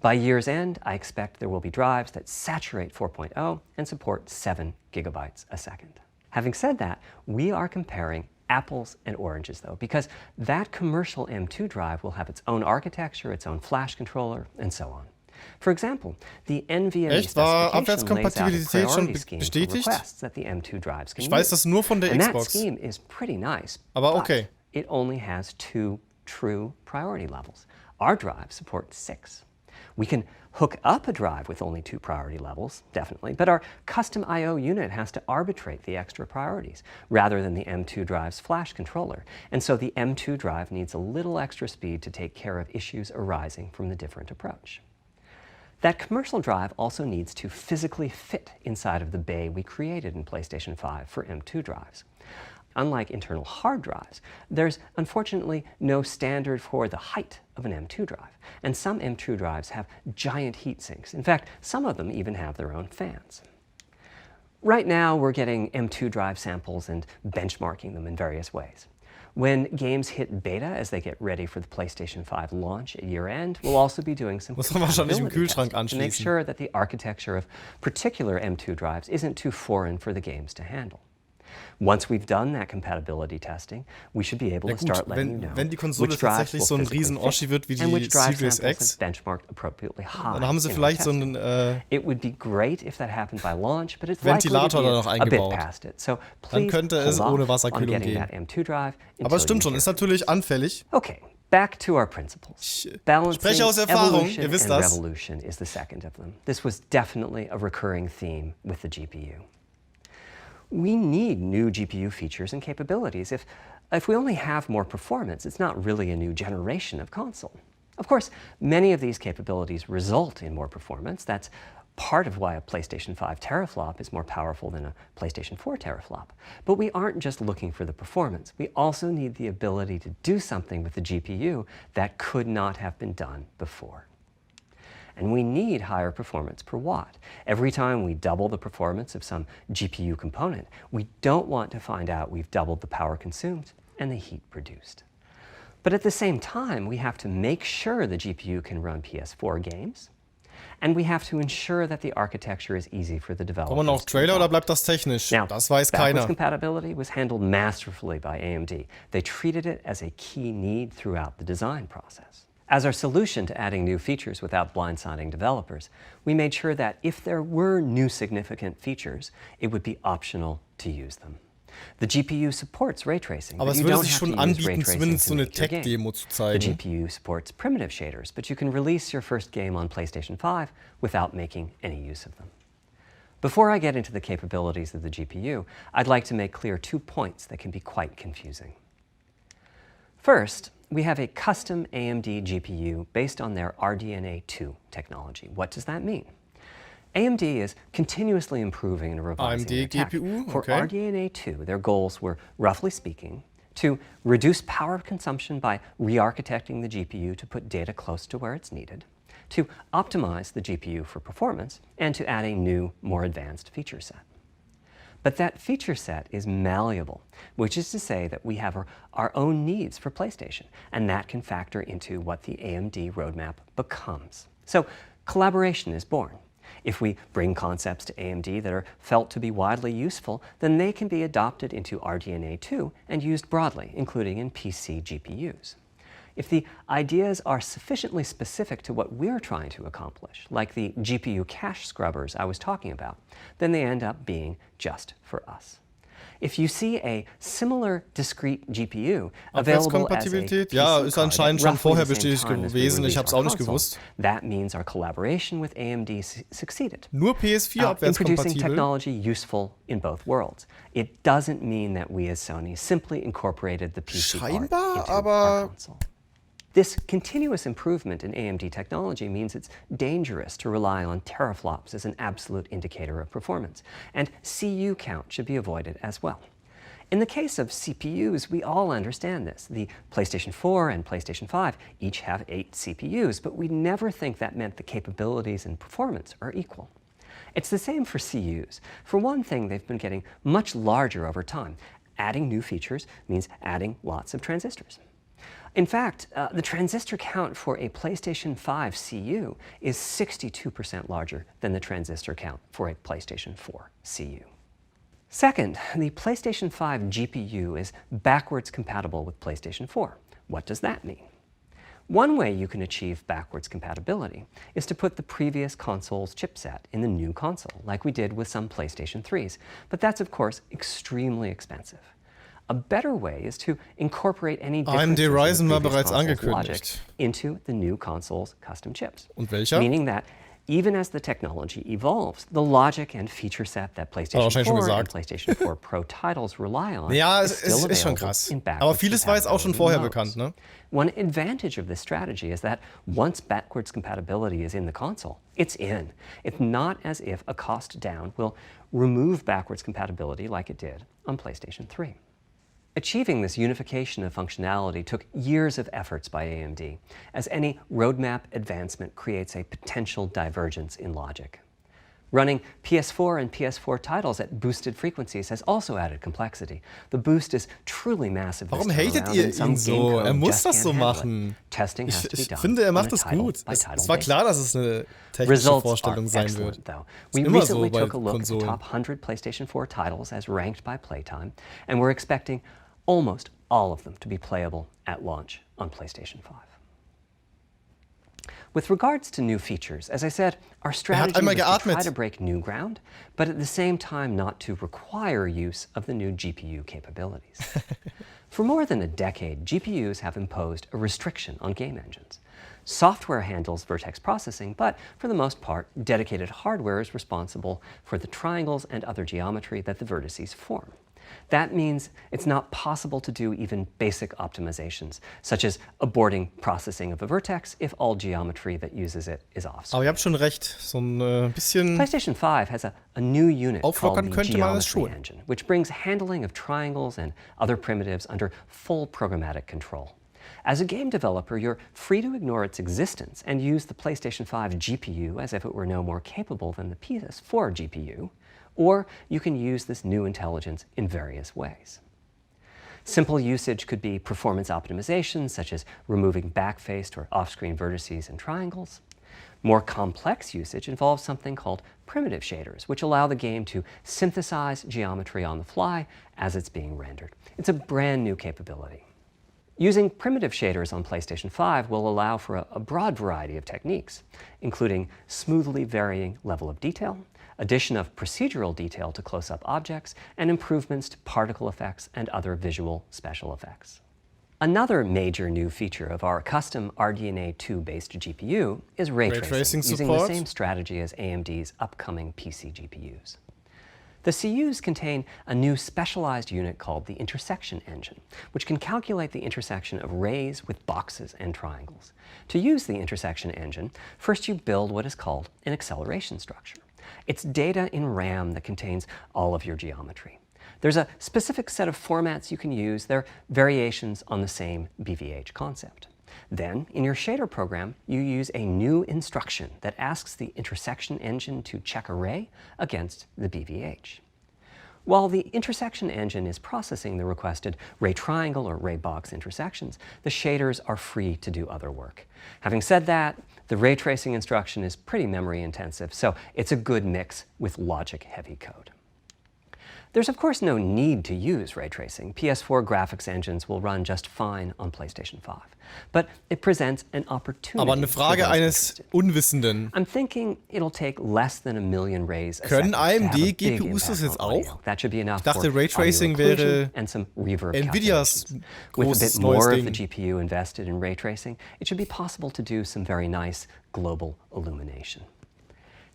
C: By year's end, I expect there will be drives that saturate 4.0 and support 7 gigabytes a second. Having said that, we are comparing apples and oranges, though, because that commercial M2 drive will have its own architecture, its own flash controller, and so on. For example, the NVMe
A: Echt? War
C: specification lays out a
A: Abwärtskompatibilität schon
C: priority scheme for
A: bestätigt?
C: requests that the M2 drives can
A: Ich weiß
C: use.
A: das nur von der
C: And that
A: Xbox.
C: scheme is pretty nice,
A: Aber
C: but
A: okay.
C: it only has 2 true priority levels. Our drive supports 6. We can hook up a drive with only 2 priority levels, definitely, but our custom I/O unit has to arbitrate the extra priorities rather than the M2 drive's flash controller. And so the M2 drive needs a little extra speed to take care of issues arising from the different approach. That commercial drive also needs to physically fit inside of the bay we created in PlayStation 5 for M2 drives. Unlike internal hard drives, there's unfortunately no standard for the height of an M2 drive, and some M2 drives have giant heat sinks. In fact, some of them even have their own fans. Right now, we're getting M2 drive samples and benchmarking them in various ways. When games hit beta as they get ready for the PlayStation 5 launch at year-end, we'll also be doing some
A: Muss man wahrscheinlich im
C: compatibility
A: Kühlschrank
C: testing to make
A: anschließen.
C: sure that the architecture of particular M2 drives isn't too foreign for the games to handle. Once we've done that compatibility testing, we should be able
A: Ja
C: to
A: gut,
C: start letting you know
A: wenn die Konsole
C: which drives
A: tatsächlich
C: will
A: so ein
C: physically
A: Riesen-Oschi
C: fit
A: wird wie
C: and
A: die
C: which drive
A: Series
C: samples
A: X,
C: have benchmarked appropriately high.
A: dann haben sie
C: in our
A: vielleicht so
C: testing.
A: einen
C: It would be great if that happened by launch, but it's
A: Ventilator
C: likely
A: da
C: to
A: noch
C: be a bit
A: eingebaut.
C: past it. So
A: Dann
C: please
A: könnte es
C: hold
A: ohne
C: off on
A: Wasserkühlung
C: getting
A: gehen.
C: that M2 drive
A: Aber
C: until
A: es stimmt
C: you
A: schon,
C: hear
A: ist
C: from me.
A: natürlich anfällig.
C: Okay, back to our principles. Balancing
A: spreche aus Erfahrung,
C: evolution
A: ihr wisst
C: and
A: das.
C: revolution is the second of them. This was definitely a recurring theme with the GPU. We need new GPU features and capabilities. If we only have more performance, it's not really a new generation of console. Of course, many of these capabilities result in more performance. That's part of why a PlayStation 5 teraflop is more powerful than a PlayStation 4 teraflop. But we aren't just looking for the performance. We also need the ability to do something with the GPU that could not have been done before. And we need higher performance per watt. Every time we double the performance of some GPU component, we don't want to find out we've doubled the power consumed and the heat produced. But at the same time, we have to make sure the GPU can run PS4 games, and we have to ensure that the architecture is easy for the developers.
A: Kommen noch
C: to
A: Trailer oder
C: adopt.
A: bleibt das technisch?
C: Now,
A: Das weiß
C: backwards
A: keiner.
C: compatibility was handled masterfully by AMD. They treated it as a key need throughout the design process. As our solution to adding new features without blindsiding developers, we made sure that if there were new significant features, it would be optional to use them. The GPU supports ray tracing,
A: Aber
C: but
A: es
C: you
A: würde
C: don't
A: sich
C: have to
A: schon
C: use ray
A: anbieten,
C: tracing
A: zumindest so
C: to
A: eine
C: make your game.
A: Tech-Demo zu
C: The
A: zeigen.
C: GPU supports primitive shaders, but you can release your first game on PlayStation 5 without making any use of them. Before I get into the capabilities of the GPU, I'd like to make clear 2 points that can be quite confusing. First, we have a custom AMD GPU based on their RDNA 2 technology. What does that mean? AMD is continuously improving and revising their
A: AMD
C: tech.
A: GPU,
C: For
A: okay.
C: RDNA 2, their goals were, roughly speaking, to reduce power consumption by re-architecting the GPU to put data close to where it's needed, to optimize the GPU for performance, and to add a new, more advanced feature set. But that feature set is malleable, which is to say that we have our own needs for PlayStation, and that can factor into what the AMD roadmap becomes. So collaboration is born. If we bring concepts to AMD that are felt to be widely useful, then they can be adopted into RDNA 2 and used broadly, including in PC GPUs. If the ideas are sufficiently specific to what we're trying to accomplish, like the GPU cache scrubbers I was talking about, then they end up being just for us. If you see a similar discrete GPU available as a
A: Abwärtskompatibilität,
C: PC
A: ja, ist
C: card
A: anscheinend
C: at
A: schon
C: roughly
A: vorher
C: the same
A: bestätigt
C: time as we
A: gewesen. Ich
C: release
A: habe es
C: our
A: auch nicht
C: console,
A: gewusst.
C: that means our collaboration with AMD succeeded.
A: Nur PS4
C: In producing
A: abwärtskompatibel.
C: technology useful in both worlds. It doesn't mean that we as Sony simply incorporated the PC part
A: Scheinbar,
C: into our
A: aber
C: console. This continuous improvement in AMD technology means it's dangerous to rely on teraflops as an absolute indicator of performance, and CU count should be avoided as well. In the case of CPUs, we all understand this. The PlayStation 4 and PlayStation 5 each have 8 CPUs, but we never think that meant the capabilities and performance are equal. It's the same for CUs. For one thing, they've been getting much larger over time. Adding new features means adding lots of transistors. In fact, the transistor count for a PlayStation 5 CU is 62% larger than the transistor count for a PlayStation 4 CU. Second, the PlayStation 5 GPU is backwards compatible with PlayStation 4. What does that mean? One way you can achieve backwards compatibility is to put the previous console's chipset in the new console, like we did with some PlayStation 3s, but that's of course extremely expensive. A better way is to incorporate any
A: AMD
C: differences
A: Ryzen
C: in the
A: war
C: previous
A: bereits
C: console's logic
A: angekündigt.
C: into the new console's custom chips.
A: Und welcher?
C: Meaning that even as the technology evolves, the logic and feature set that PlayStation
A: wahrscheinlich schon
C: 4 and
A: gesagt.
C: PlayStation 4 Pro titles rely on
A: Ja,
C: is
A: es
C: still
A: ist schon
C: available
A: krass.
C: in
A: Aber
C: backwards
A: vieles war jetzt auch schon
C: compatibility
A: vorher
C: modes.
A: bekannt, ne?
C: One advantage of this strategy is that once backwards compatibility is in the console, it's in. It's not as if a cost down will remove backwards compatibility like it did on PlayStation 3. Achieving this unification of functionality took years of efforts by AMD, as any roadmap advancement creates a potential divergence in logic. Running PS4 and PS4 titles at boosted frequencies has also added complexity. The boost is truly massive this
A: Warum
C: time
A: hatet
C: around,
A: ihr
C: and some
A: ihn so?
C: game code
A: Er muss
C: just
A: das
C: can't
A: so
C: handle it.
A: machen.
C: Testing has to be
A: Ich
C: done
A: finde, er
C: on
A: macht
C: a
A: es gut. Es
C: title-by-title
A: war klar, dass
C: basis.
A: es eine technische
C: Results
A: Vorstellung
C: are
A: sein
C: excellent,
A: wird.
C: though.
A: Ist
C: We
A: immer
C: recently
A: so bei
C: took a look at the
A: Konsolen.
C: top 100 PlayStation 4 titles as ranked by playtime, and we're expecting almost all of them to be playable at launch on PlayStation 5. With regards to new features, as I said, our strategy
A: einmal
C: was to try
A: geatmet.
C: to break new ground, but at the same time not to require use of the new GPU capabilities. For more than a decade, GPUs have imposed a restriction on game engines. Software handles vertex processing, but for the most part, dedicated hardware is responsible for the triangles and other geometry that the vertices form. That means it's not possible to do even basic optimizations, such as aborting processing of a vertex if all geometry that uses it is off.
A: Aber ihr habt schon recht, so ein bisschen
C: PlayStation 5 has a new unit called
A: auflockern
C: the
A: könnte man es
C: Geometry
A: schon.
C: Engine, which brings handling of triangles and other primitives under full programmatic control. As a game developer, you're free to ignore its existence and use the PlayStation 5 GPU as if it were no more capable than the PS4 GPU, or you can use this new intelligence in various ways. Simple usage could be performance optimization, such as removing backfaced or off-screen vertices and triangles. More complex usage involves something called primitive shaders, which allow the game to synthesize geometry on the fly as it's being rendered. It's a brand new capability. Using primitive shaders on PlayStation 5 will allow for a broad variety of techniques, including smoothly varying level of detail, addition of procedural detail to close-up objects, and improvements to particle effects and other visual special effects. Another major new feature of our custom RDNA 2-based GPU is ray tracing using the same strategy as AMD's upcoming PC GPUs. The CUs contain a new specialized unit called the intersection engine, which can calculate the intersection of rays with boxes and triangles. To use the intersection engine, first you build what is called an acceleration structure. It's data in RAM that contains all of your geometry. There's a specific set of formats you can use. They're variations on the same BVH concept. Then, in your shader program, you use a new instruction that asks the intersection engine to check a ray against the BVH. While the intersection engine is processing the requested ray triangle or ray box intersections, the shaders are free to do other work. Having said that, the ray tracing instruction is pretty memory intensive, so it's a good mix with logic-heavy code. There's of course no need to use ray tracing. PS4 graphics engines will run just fine on PlayStation 5. But it presents an opportunity.
A: Aber eine Frage eines Unwissenden.
C: I'm thinking it'll take less than 1 million rays a
A: Können
C: second
A: AMD GPUs das jetzt auch?
C: That should be enough
A: Ich dachte,
C: for
A: Raytracing
C: audio occlusion
A: wäre
C: and some reverb
A: Nvidias
C: calculations. With a
A: großes
C: bit more
A: neues
C: of the
A: Ding.
C: GPU invested in ray tracing, it should be possible to do some very nice global illumination.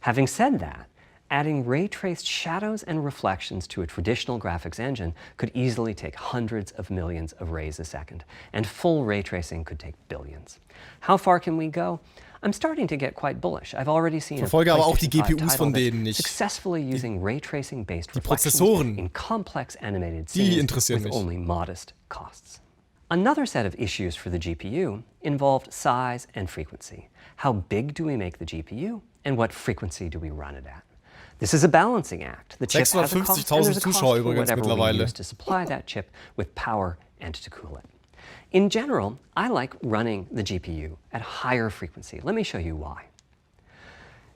C: Having said that, adding ray-traced shadows and reflections to a traditional graphics engine could easily take hundreds of millions of rays a second, and full ray tracing could take billions. How far can we go? I'm starting to get quite bullish. I've already seen
A: Verfolge aber auch die
C: PlayStation 5
A: GPUs
C: title
A: von
C: that's
A: denen nicht.
C: successfully using ray tracing-based
A: Die
C: reflections
A: Prozessoren.
C: in complex animated
A: Die
C: scenes
A: interessieren
C: with
A: mich.
C: only modest costs. Another set of issues for the GPU involved size and frequency. How big do we make the GPU, and what frequency do we run it at? This is a balancing act. The chip has a cost, and
A: 650.000
C: there's a cost
A: Zuschauer
C: for
A: übrigens
C: whatever we
A: mittlerweile.
C: use to supply that chip with power and to cool it. In general, I like running the GPU at higher frequency. Let me show you why.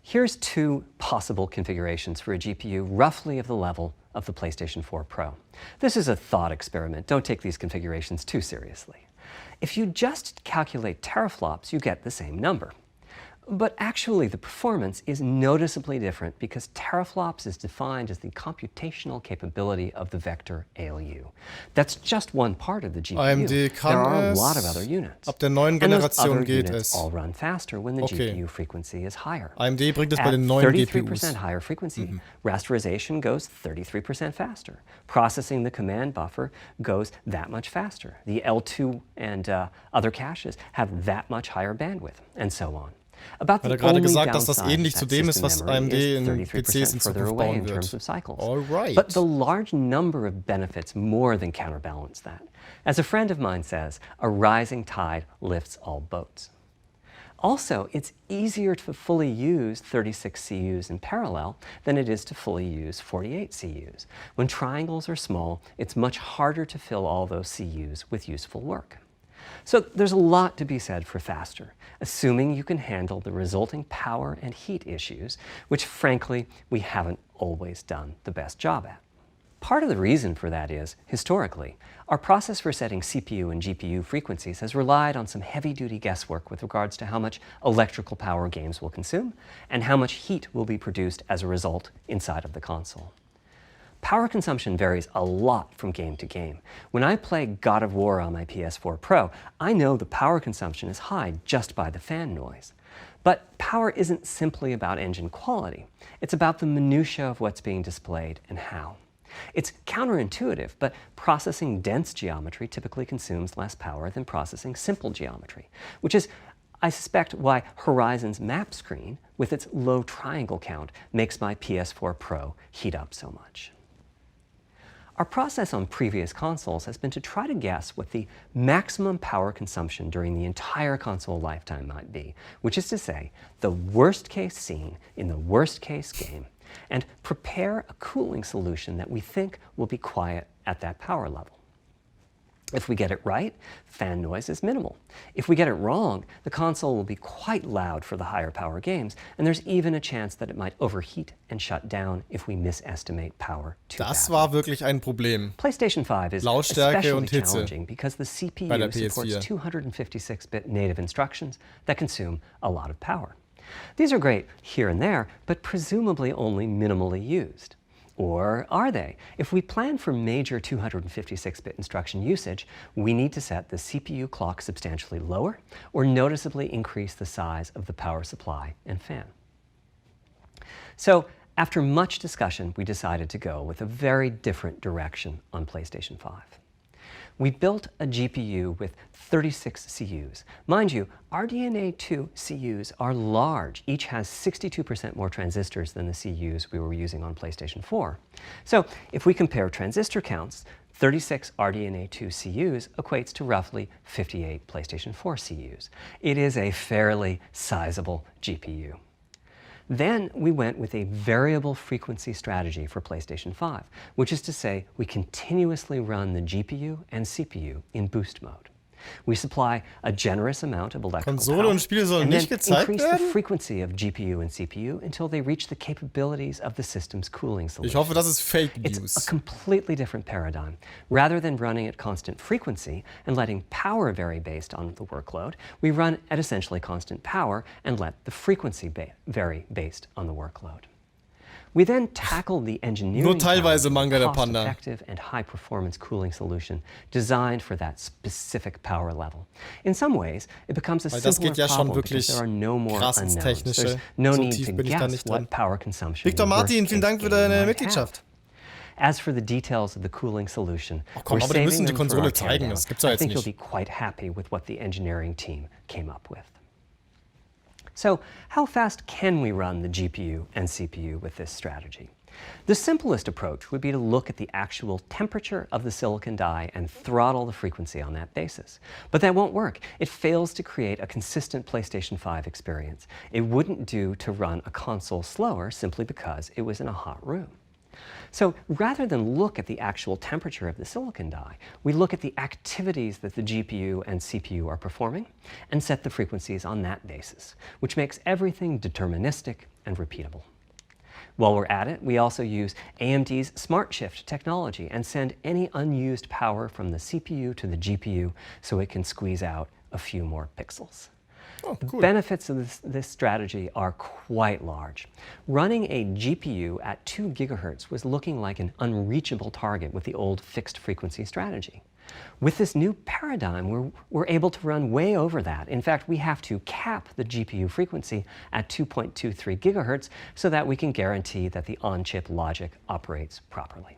C: Here's 2 possible configurations for a GPU roughly of the level of the PlayStation 4 Pro. This is a thought experiment. Don't take these configurations too seriously. If you just calculate teraflops, you get the same number. But actually, the performance is noticeably different because teraflops is defined as the computational capability of the vector ALU. That's just one part of the GPU.
A: AMD kann
C: there are a
A: es.
C: lot of other units.
A: Ab der neuen
C: and those
A: Generation
C: other
A: geht
C: units
A: es.
C: all run faster when the
A: Okay.
C: GPU frequency is higher.
A: AMD bringt es bei
C: At
A: den neuen
C: 33%
A: GPUs.
C: higher frequency, rasterization goes 33% faster. Processing the command buffer goes that much faster. The L2 and other caches have that much higher bandwidth, and so on. About
A: Hat
C: the
A: er gerade
C: only
A: gesagt, dass das
C: downside
A: ähnlich
C: of
A: zu
C: that
A: dem ist,
C: system
A: was
C: memory
A: AMD
C: is
A: in
C: 33%
A: PCs in
C: further
A: Zukunft
C: away
A: bauen
C: in terms
A: wird.
C: of cycles.
A: Alright.
C: But the large number of benefits more than counterbalance that. As a friend of mine says, a rising tide lifts all boats. Also, it's easier to fully use 36 CUs in parallel than it is to fully use 48 CUs. When triangles are small, it's much harder to fill all those CUs with useful work. So there's a lot to be said for faster, assuming you can handle the resulting power and heat issues, which frankly, we haven't always done the best job at. Part of the reason for that is, historically, our process for setting CPU and GPU frequencies has relied on some heavy-duty guesswork with regards to how much electrical power games will consume and how much heat will be produced as a result inside of the console. Power consumption varies a lot from game to game. When I play God of War on my PS4 Pro, I know the power consumption is high just by the fan noise. But power isn't simply about engine quality. It's about the minutiae of what's being displayed and how. It's counterintuitive, but processing dense geometry typically consumes less power than processing simple geometry, which is, I suspect, why Horizon's map screen, with its low triangle count, makes my PS4 Pro heat up so much. Our process on previous consoles has been to try to guess what the maximum power consumption during the entire console lifetime might be, which is to say, the worst case scene in the worst case game, and prepare a cooling solution that we think will be quiet at that power level. If we get it right, fan noise is minimal. If we get it wrong, the console will be quite loud for the higher power games, and there's even a chance that it might overheat and shut down if we misestimate power too
A: Das
C: badly.
A: war wirklich ein Problem.
C: PlayStation 5 is
A: Lautstärke
C: especially
A: und Hitze
C: challenging because the
A: bei der
C: CPU supports
A: PS4.
C: 256-bit native instructions that consume a lot of power. These are great here and there, but presumably only minimally used. Or are they? If we plan for major 256-bit instruction usage, we need to set the CPU clock substantially lower or noticeably increase the size of the power supply and fan. So, after much discussion, we decided to go with a very different direction on PlayStation 5. We built a GPU with 36 CUs. Mind you, RDNA 2 CUs are large. Each has 62% more transistors than the CUs we were using on PlayStation 4. So if we compare transistor counts, 36 RDNA 2 CUs equates to roughly 58 PlayStation 4 CUs. It is a fairly sizable GPU. Then we went with a variable frequency strategy for PlayStation 5, which is to say we continuously run the GPU and CPU in boost mode. We supply a generous amount of electrical
A: Konsole
C: power
A: und Spiele sollen
C: and
A: nicht
C: then
A: gezeigt
C: increase the
A: werden?
C: frequency of GPU and CPU until they reach the capabilities of the system's cooling solution.
A: Ich hoffe, das ist Fake
C: It's
A: News.
C: a completely different paradigm. Rather than running at constant frequency and letting power vary based on the workload, we run at essentially constant power and let the frequency vary based on the workload. We then tackled the engineering
A: Nur teilweise
C: challenge of
A: Manga
C: a
A: der Panda.
C: cost-effective and high-performance cooling solution designed for that specific power level. In some ways, it becomes a
A: Weil das
C: simpler
A: geht ja schon
C: problem because
A: wirklich
C: there are no more
A: krass ins
C: unknowns. There's
A: Technische.
C: no
A: So
C: need
A: tief
C: to
A: bin ich da
C: guess
A: nicht drin.
C: what power consumption
A: Victor
C: the
A: Martin, vielen
C: worst-case
A: Dank für
C: game
A: deine
C: might
A: Mitgliedschaft.
C: have. As for the details of the cooling solution,
A: Oh komm,
C: we're
A: aber die müssen
C: saving
A: die
C: them for
A: Konsole
C: our
A: zeigen,
C: teardown.
A: das gibt's ja
C: I
A: jetzt
C: think you'll
A: nicht.
C: be quite happy with what the engineering team came up with. So, how fast can we run the GPU and CPU with this strategy? The simplest approach would be to look at the actual temperature of the silicon die and throttle the frequency on that basis. But that won't work. It fails to create a consistent PlayStation 5 experience. It wouldn't do to run a console slower simply because it was in a hot room. So rather than look at the actual temperature of the silicon die, we look at the activities that the GPU and CPU are performing and set the frequencies on that basis, which makes everything deterministic and repeatable. While we're at it, we also use AMD's Smart Shift technology and send any unused power from the CPU to the GPU so it can squeeze out a few more pixels.
A: Oh,
C: The
A: cool.
C: benefits of this strategy are quite large. Running a GPU at 2 gigahertz was looking like an unreachable target with the old fixed frequency strategy. With this new paradigm, we're able to run way over that. In fact, we have to cap the GPU frequency at 2.23 gigahertz so that we can guarantee that the on-chip logic operates properly.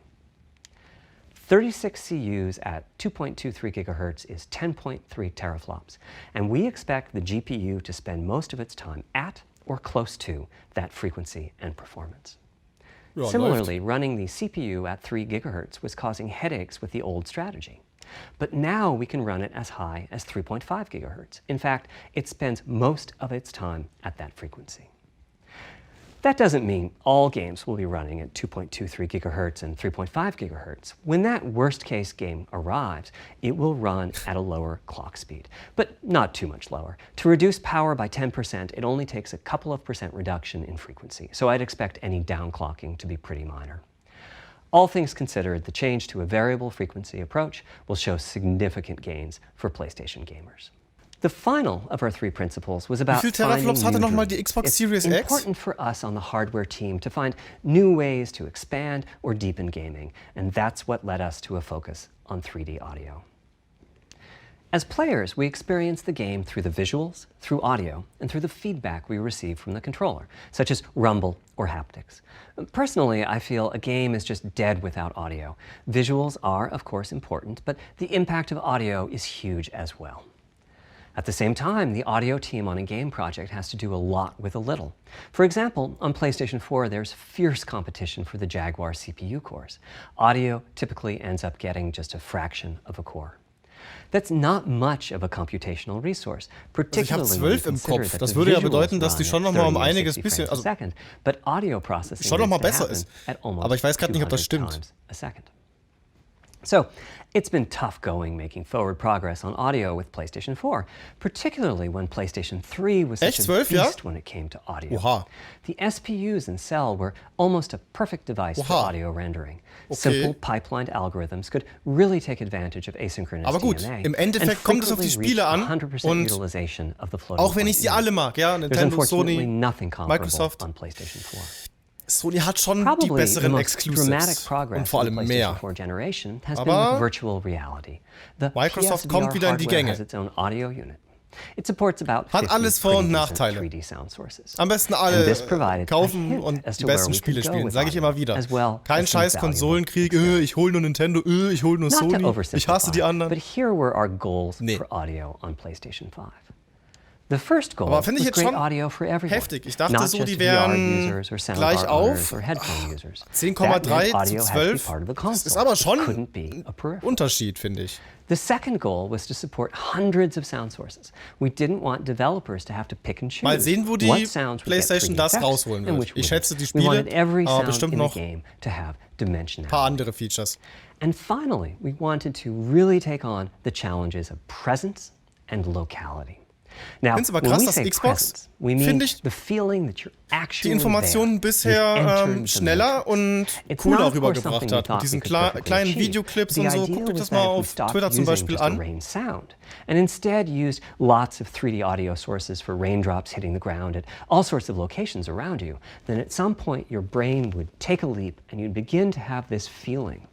C: 36 CUs at 2.23 gigahertz is 10.3 teraflops, and we expect the GPU to spend most of its time at or close to that frequency and performance.
A: Ja,
C: Similarly, running the CPU at 3 gigahertz was causing headaches with the old strategy. But now we can run it as high as 3.5 gigahertz. In fact, it spends most of its time at that frequency. That doesn't mean all games will be running at 2.23 gigahertz and 3.5 gigahertz. When that worst-case game arrives, it will run at a lower clock speed, but not too much lower. To reduce power by 10%, it only takes a couple of percent reduction in frequency, so I'd expect any downclocking to be pretty minor. All things considered, the change to a variable frequency approach will show significant gains for PlayStation gamers. The final of our 3 principles was about
A: Wie viel
C: finding
A: Teraflops hatte
C: new
A: nochmal die
C: dreams.
A: Xbox
C: It's
A: Series X?
C: important for us on the hardware team to find new ways to expand or deepen gaming, and that's what led us to a focus on 3D audio. As players, we experience the game through the visuals, through audio, and through the feedback we receive from the controller, such as rumble or haptics. Personally, I feel a game is just dead without audio. Visuals are, of course, important, but the impact of audio is huge as well. At the same time, the audio team on a game project has to do a lot with a little. For example, on PlayStation 4, there's fierce competition for the Jaguar CPU cores. Audio typically ends up getting just a fraction of a core. That's not much of a computational resource, particularly
A: Also ich
C: when you
A: habe 12 im
C: consider
A: Kopf.
C: that
A: Das
C: the
A: würde ja
C: visuals
A: bedeuten, dass die
C: run
A: schon
C: at
A: noch mal um
C: 30 or
A: einiges
C: 60
A: bisschen,
C: frames a
A: also
C: second, but audio processing
A: schon noch mal
C: needs to
A: besser
C: happen
A: ist.
C: at almost
A: Aber ich weiß gerade nicht, ob das
C: 200
A: stimmt.
C: times a second. So, it's been tough going making forward progress on audio with PlayStation 4, particularly when PlayStation 3 was such a
A: 12, ja?
C: beast when it came to audio.
A: Oha.
C: The SPUs in Cell were almost a perfect device for
A: Oha.
C: audio rendering.
A: Okay.
C: Simple pipelined algorithms could really take advantage of asynchronous
A: Aber gut,
C: DMA
A: im Endeffekt
C: and
A: kommt es auf die
C: frequently
A: Spiele
C: reach
A: an
C: 100%
A: und
C: utilization of the floating
A: auch wenn ich
C: point
A: sie alle
C: unit.
A: mag, ja,
C: There's
A: Nintendo,
C: unfortunately
A: Sony,
C: nothing comparable
A: Microsoft.
C: on PlayStation 4.
A: Sony hat schon die
C: Probably the
A: besseren
C: most dramatic
A: Exclusives
C: progress
A: und vor
C: in the
A: allem
C: PlayStation
A: mehr.
C: 4 generation has been
A: Aber
C: with virtual reality. The
A: Microsoft
C: PSVR
A: kommt wieder in die
C: hardware
A: Gänge.
C: has its own audio unit. It supports about
A: Hat
C: 50
A: alles Vor- und
C: pretty decent
A: Nachteile.
C: 3D sound sources.
A: Am besten
C: And
A: alle
C: this provided a
A: kaufen
C: hint
A: und
C: as
A: die
C: to where
A: besten
C: we
A: Spiele
C: could go
A: spielen,
C: with
A: sage ich
C: audio,
A: immer wieder.
C: as well
A: Kein
C: as some
A: scheiß
C: valuable
A: Konsolenkrieg,
C: experiments.
A: ich hole nur Nintendo, ich hole nur
C: Not to
A: Sony, ich
C: oversimplify,
A: hasse die anderen.
C: but here were our goals
A: Nee.
C: for audio on PlayStation 5. The first goal
A: Aber finde ich
C: was
A: jetzt
C: great
A: schon
C: audio for everyone.
A: heftig. Ich dachte
C: Not
A: so,
C: just
A: die
C: VR
A: wären
C: users or soundbar
A: gleich
C: owners
A: auf
C: or headphone users.
A: 10,3
C: That meant
A: zu
C: audio has to be
A: 12.
C: part of the
A: Das
C: console.
A: ist aber
C: It
A: schon
C: couldn't be a peripheral.
A: Unterschied, finde ich.
C: The second goal was to support hundreds of sound sources. We didn't want developers to have to pick and choose
A: Mal sehen, wo die
C: what sounds would get
A: PlayStation
C: 3D
A: das
C: effects
A: rausholen
C: and
A: wird.
C: which
A: Ich
C: wouldn't.
A: schätze die
C: We wanted
A: Spiele,
C: every
A: aber
C: sound
A: bestimmt
C: in the
A: noch
C: game to have
A: ein
C: dimensionality.
A: paar andere Features.
C: And finally, we wanted to really take on the challenges of presence and locality. Now,
A: Find's aber
C: when
A: krass,
C: we
A: dass
C: say
A: Xbox,
C: presence, we mean
A: finde ich,
C: the feeling that you're
A: die
C: actually
A: Informationen
C: there.
A: bisher
C: You've entered the
A: schneller
C: matrix.
A: und
C: It's
A: cooler
C: not, of course,
A: rübergebracht
C: something we
A: hat. Mit
C: thought
A: diesen
C: we could perfectly
A: kleinen
C: achieve.
A: Videoclips
C: The
A: und so.
C: idea
A: Guckt euch
C: was
A: das
C: that
A: mal
C: if we
A: auf
C: stopped
A: Twitter zum
C: using
A: Beispiel
C: just
A: an.
C: rain sound and instead used lots of 3D audio sources for raindrops hitting the ground at all sorts of locations around you, then at some point your brain would take a leap and you'd begin to have this feeling.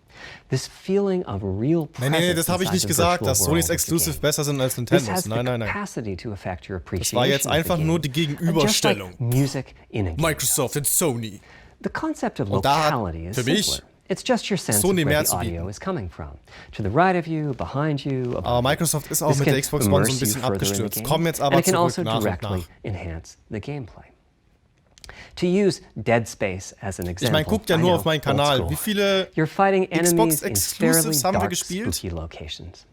C: This feeling of real presence
A: Nee, das habe ich nicht
C: inside the
A: gesagt,
C: virtual
A: dass
C: world
A: Sony's
C: of the
A: Exclusive
C: game.
A: besser sind als
C: This
A: Nintendos.
C: has the
A: Nein, nein, nein.
C: capacity to affect your
A: Das
C: appreciation
A: war jetzt
C: of the
A: einfach
C: game,
A: nur die
C: just like
A: Gegenüberstellung.
C: music in a game.
A: Microsoft und Sony.
C: The concept of
A: Und da hat
C: locality is
A: für mich
C: simpler. It's just your sense
A: Sony
C: of
A: mehr
C: where the
A: zu
C: audio
A: bieten.
C: is coming from. To the right of you, behind you, above
A: Aber
C: you.
A: Microsoft ist auch
C: This
A: mit
C: can
A: der Xbox One so ein
C: immerse you
A: bisschen
C: further in the
A: abgestürzt.
C: game,
A: Kommen jetzt
C: and
A: aber
C: it can
A: zurück
C: also
A: nach und
C: directly
A: nach.
C: enhance the gameplay. To use Dead Space as an example,
A: Ich meine, guckt ja
C: I
A: nur
C: know,
A: auf meinen
C: old
A: Kanal.
C: school.
A: Wie viele
C: You're fighting enemies in fairly
A: Exclusives haben wir
C: dark,
A: gespielt?
C: spooky locations.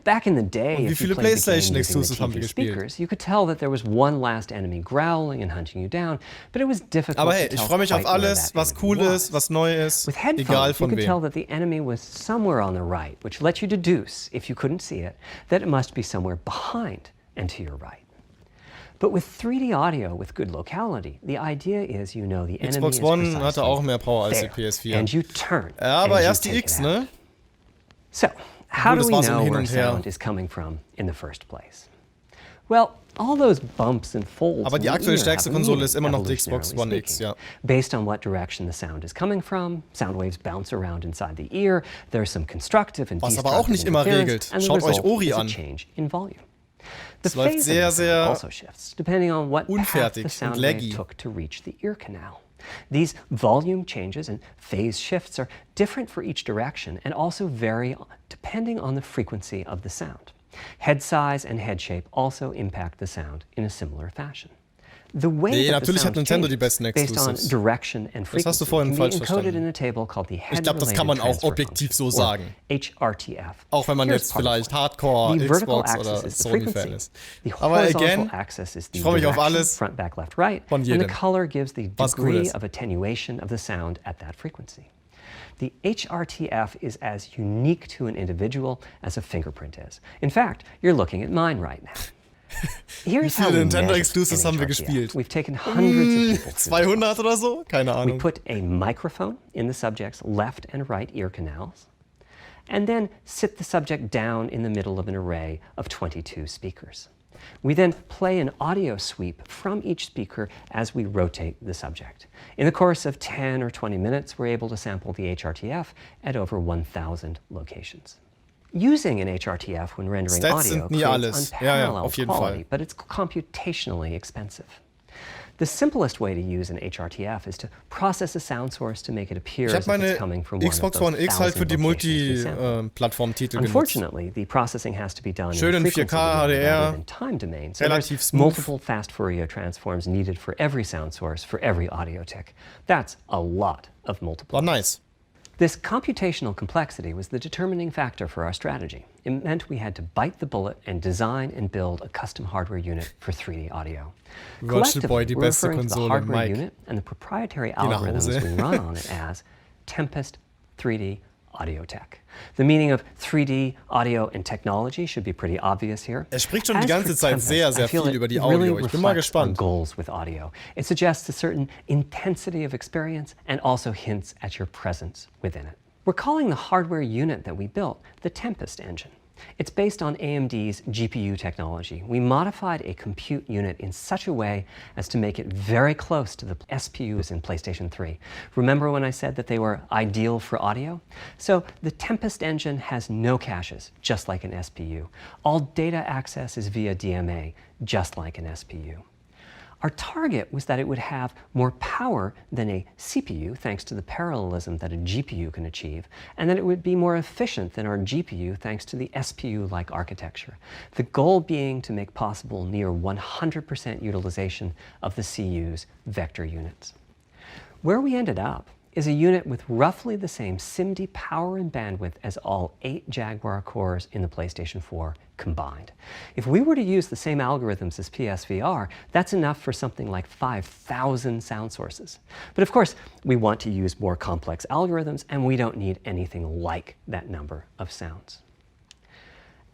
C: Back in the day,
A: Und wie
C: if you
A: viele
C: played the game
A: PlayStation
C: using the
A: Exclusives haben wir
C: TV
A: gespielt?
C: speakers, you could tell that there was one last enemy growling and hunting you down, but it was difficult
A: Aber hey,
C: to
A: ich
C: tell
A: freue mich auf
C: quite where
A: alles,
C: that
A: was
C: enemy
A: cool
C: was.
A: ist, was neu ist,
C: With
A: egal
C: headphones, you
A: von
C: could tell
A: wem.
C: that the enemy was somewhere on the right, which let you deduce, if you couldn't see it, that it must be somewhere behind and to your right. But with 3D audio with good locality, the idea is you know the enemy
A: Xbox
C: is
A: One
C: precisely
A: hatte auch mehr Power als die
C: there,
A: PS4.
C: and you turn,
A: Aber
C: and you
A: erst die
C: take
A: X,
C: it out.
A: ne?
C: So, how
A: Obwohl,
C: do
A: das
C: we
A: war so ein
C: know
A: Hin
C: where
A: und Her.
C: sound is coming from in the first place? Well, all those bumps and folds
A: Aber die
C: in the
A: aktuell
C: ear
A: stärkste
C: have a
A: Konsole
C: meaning,
A: ist immer noch die Xbox
C: evolutionarily
A: One X,
C: speaking.
A: ja.
C: Based on what direction the sound is coming from, sound waves bounce around inside the ear, there's some constructive and
A: Was aber
C: destructive
A: auch nicht immer
C: interference,
A: regelt.
C: and the
A: Schaut euch
C: result
A: Ori
C: is a
A: an.
C: change in volume. The
A: Es läuft
C: phase
A: sehr,
C: of the sound
A: sehr
C: also shifts, depending on what path
A: unfertig
C: the
A: und
C: sound
A: laggy.
C: wave took to reach the ear canal. These volume changes and phase shifts are different for each direction and also vary depending on the frequency of the sound. Head size and head shape also impact the sound in a similar fashion. The way
A: Nee,
C: that the
A: natürlich hat
C: sound
A: Nintendo die
C: changes
A: besten
C: based on
A: Exclusives.
C: direction and
A: Das hast
C: frequency
A: du vorhin
C: can be
A: falsch
C: encoded
A: verstanden.
C: in a table called the
A: Ich glaube, das kann man auch objektiv so sagen.
C: HRTF.
A: Auch wenn man
C: Here's
A: jetzt
C: part of
A: vielleicht
C: why.
A: Hardcore
C: The vertical
A: Xbox
C: axis
A: oder
C: is the
A: Sony-Fan
C: frequency.
A: ist.
C: The
A: Aber
C: horizontal
A: again,
C: axis is the
A: ich freue mich auf
C: direction,
A: alles
C: front, back, left, right,
A: von
C: and the
A: jedem,
C: color gives the
A: was cool
C: degree
A: ist.
C: of attenuation of the sound at that frequency. The HRTF is as unique to an individual as a fingerprint is. In fact, you're looking at mine right now.
A: Wie
C: Here's how
A: viele
C: we
A: Nintendo
C: measure
A: Exclusives
C: an
A: haben wir
C: HRTF.
A: gespielt?
C: We've taken hundreds of people through the
A: 200 oder so? Keine
C: We
A: Ahnung.
C: put a microphone in the subject's left and right ear canals, and then sit the subject down in the middle of an array of 22 speakers. We then play an audio sweep from each speaker as we rotate the subject. In the course of 10 or 20 minutes, we're able to sample the HRTF at over 1,000 locations. Using an HRTF when rendering
A: Stats
C: audio
A: sind nie
C: creates
A: alles. Ja, ja,
C: unparalleled
A: auf jeden
C: quality,
A: Fall.
C: but it's computationally expensive. The simplest way to use an HRTF is to process a sound source to make it appear
A: Ich
C: as
A: habe
C: if it's
A: meine
C: coming from one of
A: Xbox
C: those
A: One X halt für
C: 1,000
A: die
C: locations we sampled.
A: Multi-Plattform-Titel genutzt.
C: Unfortunately, the processing has to be done
A: Schön
C: in
A: in
C: frequency
A: 4K
C: domain
A: HDR,
C: rather than time domain. So
A: relativ
C: there's
A: smooth.
C: multiple fast Fourier transforms needed for every sound source, for every audio tick. That's a lot of multiple.
A: War nice.
C: This computational complexity was the determining factor for our strategy. It meant we had to bite the bullet and design and build a custom hardware unit for 3D audio.
A: Virtual Boy, die
C: we're
A: beste
C: referring to the
A: Konsole,
C: hardware
A: Mike.
C: unit and the proprietary
A: nach
C: algorithms
A: Hause.
C: we run on it as Tempest 3D audio tech. The meaning of 3D audio and technology should be pretty obvious here.
A: Spricht schon die ganze Zeit sehr, sehr viel über die Audio. Ich bin mal gespannt.
C: Goals with audio. It suggests a certain intensity of experience and also hints at your presence within it. We're calling the hardware unit that we built the Tempest engine. It's based on AMD's GPU technology. We modified a compute unit in such a way as to make it very close to the SPUs in PlayStation 3. Remember when I said that they were ideal for audio? So the Tempest engine has no caches, just like an SPU. All data access is via DMA, just like an SPU. Our target was that it would have more power than a CPU, thanks to the parallelism that a GPU can achieve, and that it would be more efficient than our GPU, thanks to the SPU-like architecture. The goal being to make possible near 100% utilization of the CU's vector units. Where we ended up is a unit with roughly the same SIMD power and bandwidth as all 8 Jaguar cores in the PlayStation 4 combined. If we were to use the same algorithms as PSVR, that's enough for something like 5,000 sound sources. But of course, we want to use more complex algorithms, and we don't need anything like that number of sounds.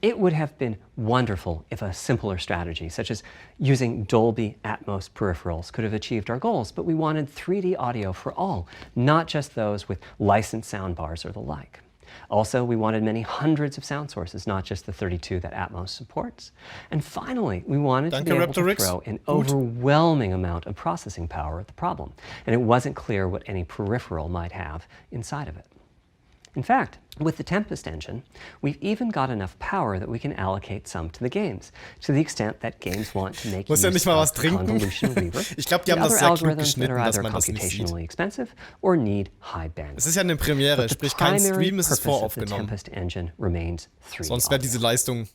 C: It would have been wonderful if a simpler strategy, such as using Dolby Atmos peripherals, could have achieved our goals, but we wanted 3D audio for all, not just those with licensed soundbars or the like. Also, we wanted many hundreds of sound sources, not just the 32 that Atmos supports. And finally, we wanted to be able to throw an overwhelming amount of processing power at the problem, and it wasn't clear what any peripheral might have inside of it. In fact, with the Tempest engine, we've even got enough power that we can allocate some to the games, to the extent that games want to make use of convolution rework.
A: Ich glaube, die haben das sehr klug geschnitten, dass man das nicht sieht.
C: Expensive or need high bandwidth.
A: Es ist ja eine Premiere, sprich kein Stream, es ist voraufgenommen. Sonst wäre diese Leistung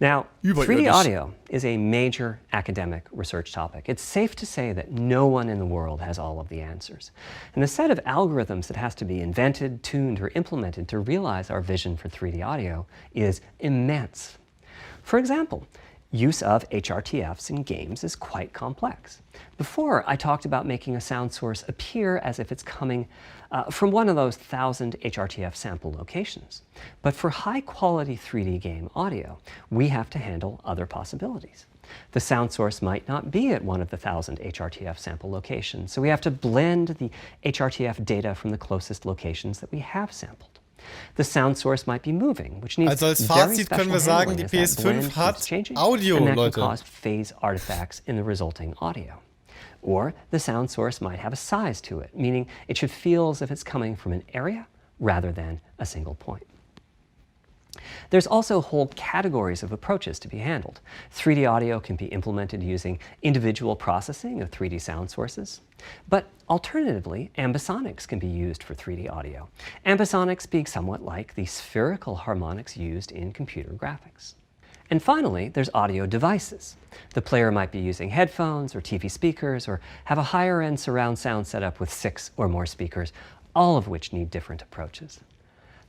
C: Now, 3D audio is a major academic research topic. It's safe to say that no one in the world has all of the answers. And the set of algorithms that has to be invented, tuned, or implemented to realize our vision for 3D audio is immense. For example, use of HRTFs in games is quite complex. Before, I talked about making a sound source appear as if it's coming from one of those 1,000 HRTF sample locations. But for high-quality 3D game audio, we have to handle other possibilities. The sound source might not be at one of the 1,000 HRTF sample locations, so we have to blend the HRTF data from the closest locations that we have sampled. The sound source might be moving, which needs
A: also als
C: very
A: Fazit
C: special
A: können wir sagen,
C: handling
A: die
C: as that blend
A: PS5 hat
C: keeps changing,
A: Audio,
C: and that
A: Leute.
C: can cause phase artifacts in the resulting audio. Or the sound source might have a size to it, meaning it should feel as if it's coming from an area rather than a single point. There's also whole categories of approaches to be handled. 3D audio can be implemented using individual processing of 3D sound sources. But alternatively, ambisonics can be used for 3D audio. Ambisonics being somewhat like the spherical harmonics used in computer graphics. And finally, there's audio devices. The player might be using headphones or TV speakers or have a higher-end surround sound setup with 6 or more speakers, all of which need different approaches.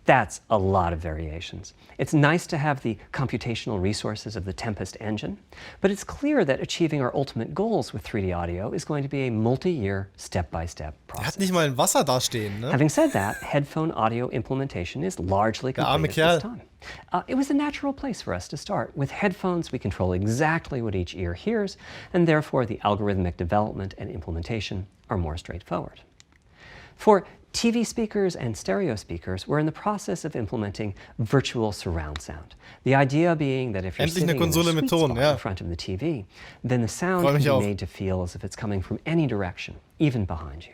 C: That's a lot of variations. It's nice to have the computational resources of the Tempest engine, but it's clear that achieving our ultimate goals with 3D audio is going to be a multi-year, step-by-step process.
A: Hat nicht mal ein Wasser dastehen, ne?
C: Having said that, headphone audio implementation is largely complete at this time. It was a natural place for us to start. With headphones, we control exactly what each ear hears, and therefore the algorithmic development and implementation are more straightforward. For TV speakers and stereo speakers, we're in the process of implementing virtual surround sound. The idea being that if you're sitting in a sweet spot in front of the TV, then the sound can be made to feel as if it's coming from any direction, even behind you.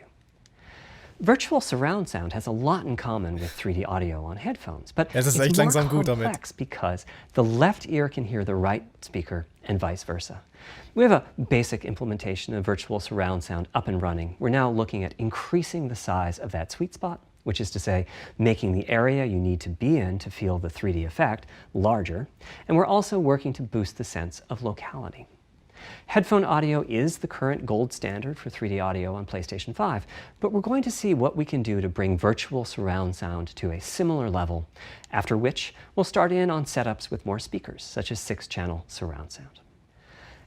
C: Virtual surround sound has a lot in common with 3D audio on headphones, but it's more complex because the left ear can hear the right speaker and vice versa. We have a basic implementation of virtual surround sound up and running. We're now looking at increasing the size of that sweet spot, which is to say, making the area you need to be in to feel the 3D effect larger, and we're also working to boost the sense of locality. Headphone audio is the current gold standard for 3D audio on PlayStation 5, but we're going to see what we can do to bring virtual surround sound to a similar level, after which we'll start in on setups with more speakers, such as 6-channel surround sound.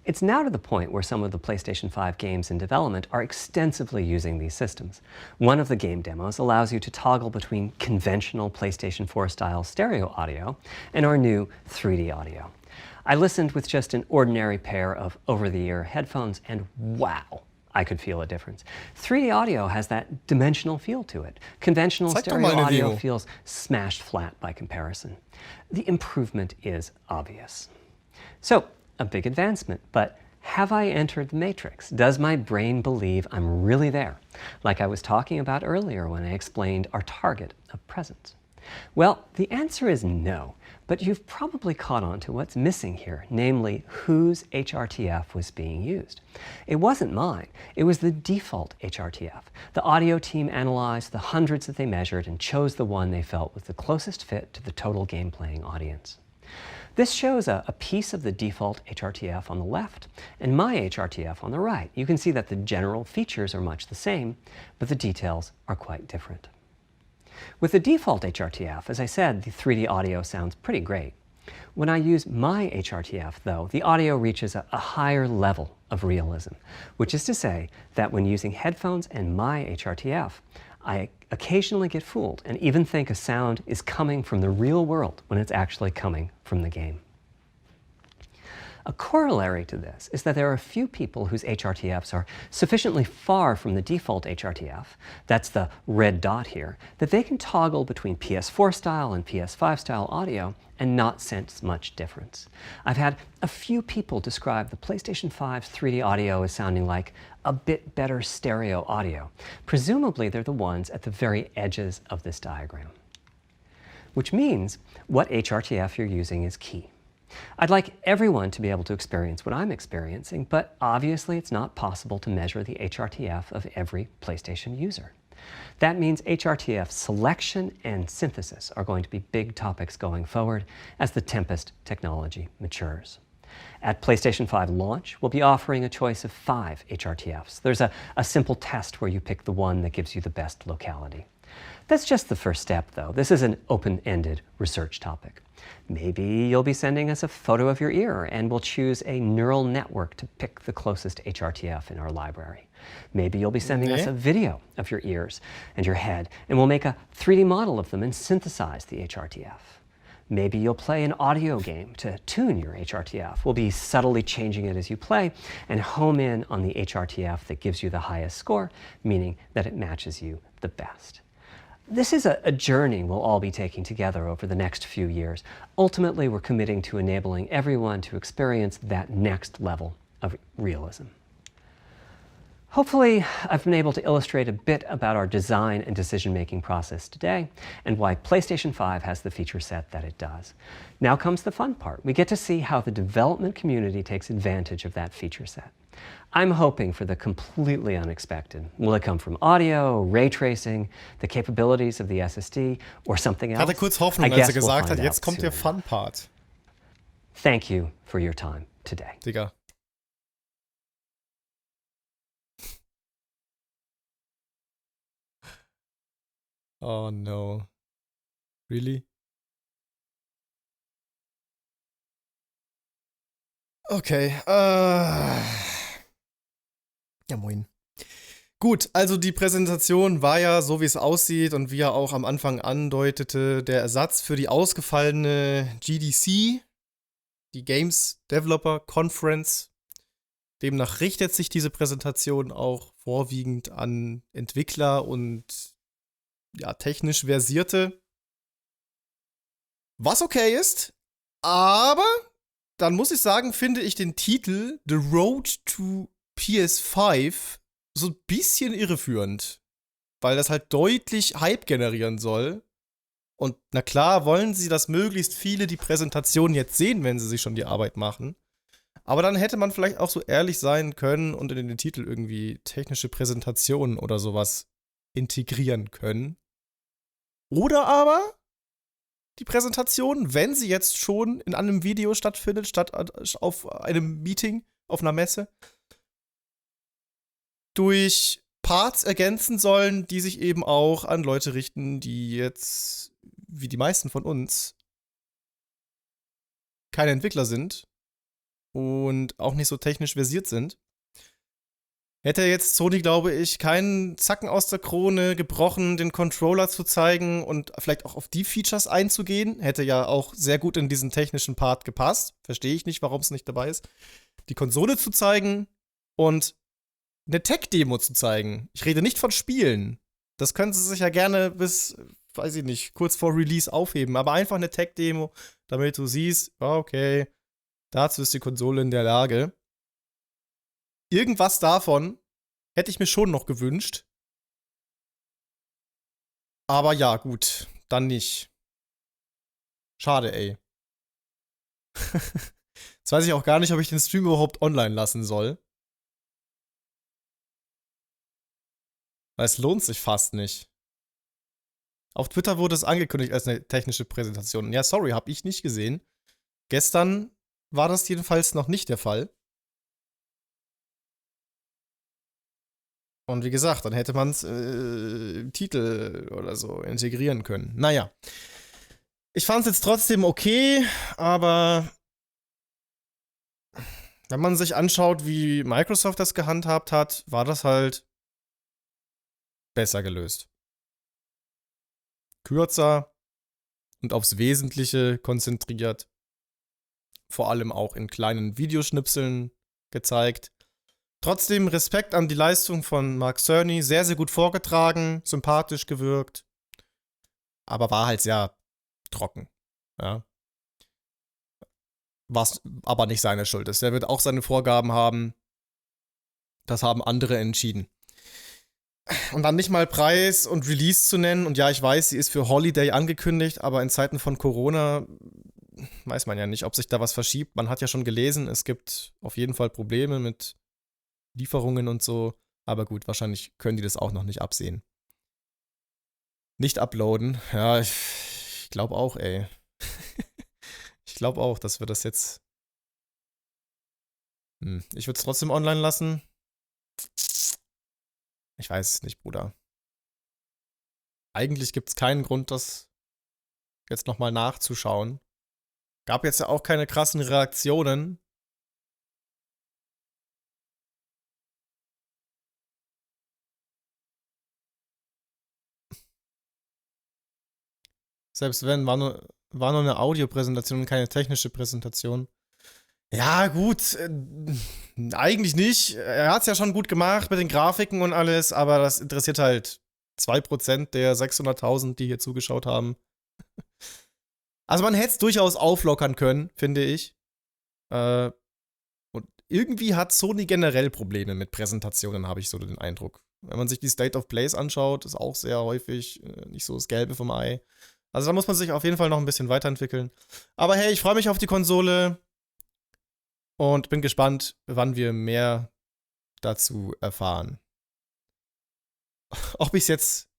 C: It's now to the point where some of the PlayStation 5 games in development are extensively using these systems. One of the game demos allows you to toggle between conventional PlayStation 4 style stereo audio and our new 3D audio. I listened with just an ordinary pair of over-the-ear headphones and wow, I could feel a difference. 3D audio has that dimensional feel to it. Conventional stereo audio feels smashed flat by comparison. The improvement is obvious. So, a big advancement, but have I entered the matrix? Does my brain believe I'm really there? Like I was talking about earlier when I explained our target of presence. Well, the answer is no, but you've probably caught on to what's missing here, namely whose HRTF was being used. It wasn't mine, it was the default HRTF. The audio team analyzed the hundreds that they measured and chose the one they felt was the closest fit to the total game playing audience. This shows a piece of the default HRTF on the left and my HRTF on the right. You can see that the general features are much the same, but the details are quite different. With the default HRTF, as I said, the 3D audio sounds pretty great. When I use my HRTF, though, the audio reaches a higher level of realism, which is to say that when using headphones and my HRTF, I occasionally get fooled and even think a sound is coming from the real world when it's actually coming from the game. A corollary to this is that there are a few people whose HRTFs are sufficiently far from the default HRTF, that's the red dot here, that they can toggle between PS4 style and PS5 style audio and not sense much difference. I've had a few people describe the PlayStation 5's 3D audio as sounding like a bit better stereo audio. Presumably they're the ones at the very edges of this diagram. Which means what HRTF you're using is key. I'd like everyone to be able to experience what I'm experiencing, but obviously it's not possible to measure the HRTF of every PlayStation user. That means HRTF selection and synthesis are going to be big topics going forward as the Tempest technology matures. At PlayStation 5 launch, we'll be offering a choice of 5 HRTFs. There's a simple test where you pick the one that gives you the best locality. That's just the first step, though. This is an open-ended research topic. Maybe you'll be sending us a photo of your ear, and we'll choose a neural network to pick the closest HRTF in our library. Maybe you'll be sending us a video of your ears and your head, and we'll make a 3D model of them and synthesize the HRTF. Maybe you'll play an audio game to tune your HRTF. We'll be subtly changing it as you play and home in on the HRTF that gives you the highest score, meaning that it matches you the best. This is a journey we'll all be taking together over the next few years. Ultimately, we're committing to enabling everyone to experience that next level of realism. Hopefully, I've been able to illustrate a bit about our design and decision-making process today and why PlayStation 5 has the feature set that it does. Now comes the fun part. We get to see how the development community takes advantage of that feature set. I'm hoping for the completely unexpected. Will it come from audio, ray tracing, the capabilities of the SSD, or something else?
A: Ich hatte kurz Hoffnung, als gesagt hat, jetzt kommt der Fun-Part.
C: Thank you for your time today.
A: Digga. Oh no. Really? Okay, ja, moin. Gut, also die Präsentation war ja, so wie es aussieht und wie er auch am Anfang andeutete, der Ersatz für die ausgefallene GDC, die Games Developer Conference. Demnach richtet sich diese Präsentation auch vorwiegend an Entwickler und ja, technisch Versierte. Was okay ist, aber dann muss ich sagen, finde ich den Titel The Road to PS5 so ein bisschen irreführend, weil das halt deutlich Hype generieren soll. Und na klar wollen sie, dass möglichst viele die Präsentation jetzt sehen, wenn sie sich schon die Arbeit machen. Aber dann hätte man vielleicht auch so ehrlich sein können und in den Titel irgendwie technische Präsentationen oder sowas integrieren können. Oder aber die Präsentation, wenn sie jetzt schon in einem Video stattfindet, statt auf einem Meeting, auf einer Messe, durch Parts ergänzen sollen, die sich eben auch an Leute richten, die jetzt, wie die meisten von uns, keine Entwickler sind und auch nicht so technisch versiert sind, hätte jetzt Sony, glaube ich, keinen Zacken aus der Krone gebrochen, den Controller zu zeigen und vielleicht auch auf die Features einzugehen. Hätte ja auch sehr gut in diesen technischen Part gepasst. Verstehe ich nicht, warum es nicht dabei ist. Die Konsole zu zeigen und eine Tech-Demo zu zeigen. Ich rede nicht von Spielen. Das können sie sich ja gerne bis, weiß ich nicht, kurz vor Release aufheben. Aber einfach eine Tech-Demo, damit du siehst, okay, dazu ist die Konsole in der Lage. Irgendwas davon hätte ich mir schon noch gewünscht. Aber ja, gut, dann nicht. Schade, ey. Jetzt weiß ich auch gar nicht, ob ich den Stream überhaupt online lassen soll. Weil es lohnt sich fast nicht. Auf Twitter wurde es angekündigt als eine technische Präsentation. Ja, sorry, habe ich nicht gesehen. Gestern war das jedenfalls noch nicht der Fall. Und wie gesagt, dann hätte man es im Titel oder so integrieren können. Naja. Ich fand es jetzt trotzdem okay, aber wenn man sich anschaut, wie Microsoft das gehandhabt hat, war das halt besser gelöst. Kürzer und aufs Wesentliche konzentriert. Vor allem auch in kleinen Videoschnipseln gezeigt. Trotzdem Respekt an die Leistung von Mark Cerny. Sehr, sehr gut vorgetragen, sympathisch gewirkt. Aber war halt sehr trocken. Ja. Was aber nicht seine Schuld ist. Er wird auch seine Vorgaben haben. Das haben andere entschieden. Und dann nicht mal Preis und Release zu nennen. Und ja, ich weiß, sie ist für Holiday angekündigt, aber in Zeiten von Corona weiß man ja nicht, ob sich da was verschiebt. Man hat ja schon gelesen, es gibt auf jeden Fall Probleme mit Lieferungen und so. Aber gut, wahrscheinlich können die das auch noch nicht absehen. Nicht uploaden. Ja, ich glaube auch, ey. Ich glaube auch, dass wir das jetzt. Ich würde es trotzdem online lassen. Ich weiß es nicht, Bruder. Eigentlich gibt es keinen Grund, das jetzt nochmal nachzuschauen. Gab jetzt ja auch keine krassen Reaktionen. Selbst wenn, war nur eine Audiopräsentation und keine technische Präsentation. Ja, gut, eigentlich nicht. Er hat es ja schon gut gemacht mit den Grafiken und alles, aber das interessiert halt 2% der 600.000, die hier zugeschaut haben. Also man hätte es durchaus auflockern können, finde ich. Und irgendwie hat Sony generell Probleme mit Präsentationen, habe ich so den Eindruck. Wenn man sich die State of Plays anschaut, ist auch sehr häufig nicht so das Gelbe vom Ei. Also da muss man sich auf jeden Fall noch ein bisschen weiterentwickeln. Aber hey, ich freue mich auf die Konsole und bin gespannt, wann wir mehr dazu erfahren. Ob ich es jetzt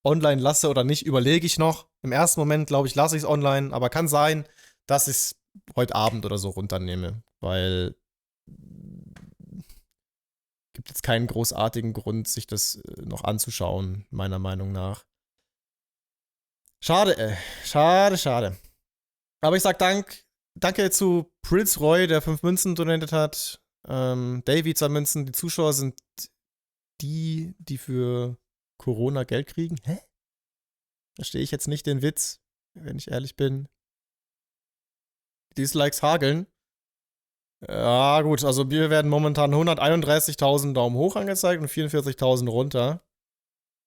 A: online lasse oder nicht, überlege ich noch. Im ersten Moment, glaube ich, lasse ich es online, aber kann sein, dass ich es heute Abend oder so runternehme, weil gibt jetzt keinen großartigen Grund, sich das noch anzuschauen, meiner Meinung nach. Schade, schade. Aber ich sag danke zu Prince Roy, der 5 Münzen donatet hat. Davy 2 Münzen. Die Zuschauer sind die für Corona Geld kriegen. Hä? Verstehe ich jetzt nicht den Witz, wenn ich ehrlich bin. Dislikes hageln. Ja, gut, also wir werden momentan 131.000 Daumen hoch angezeigt und 44.000 runter.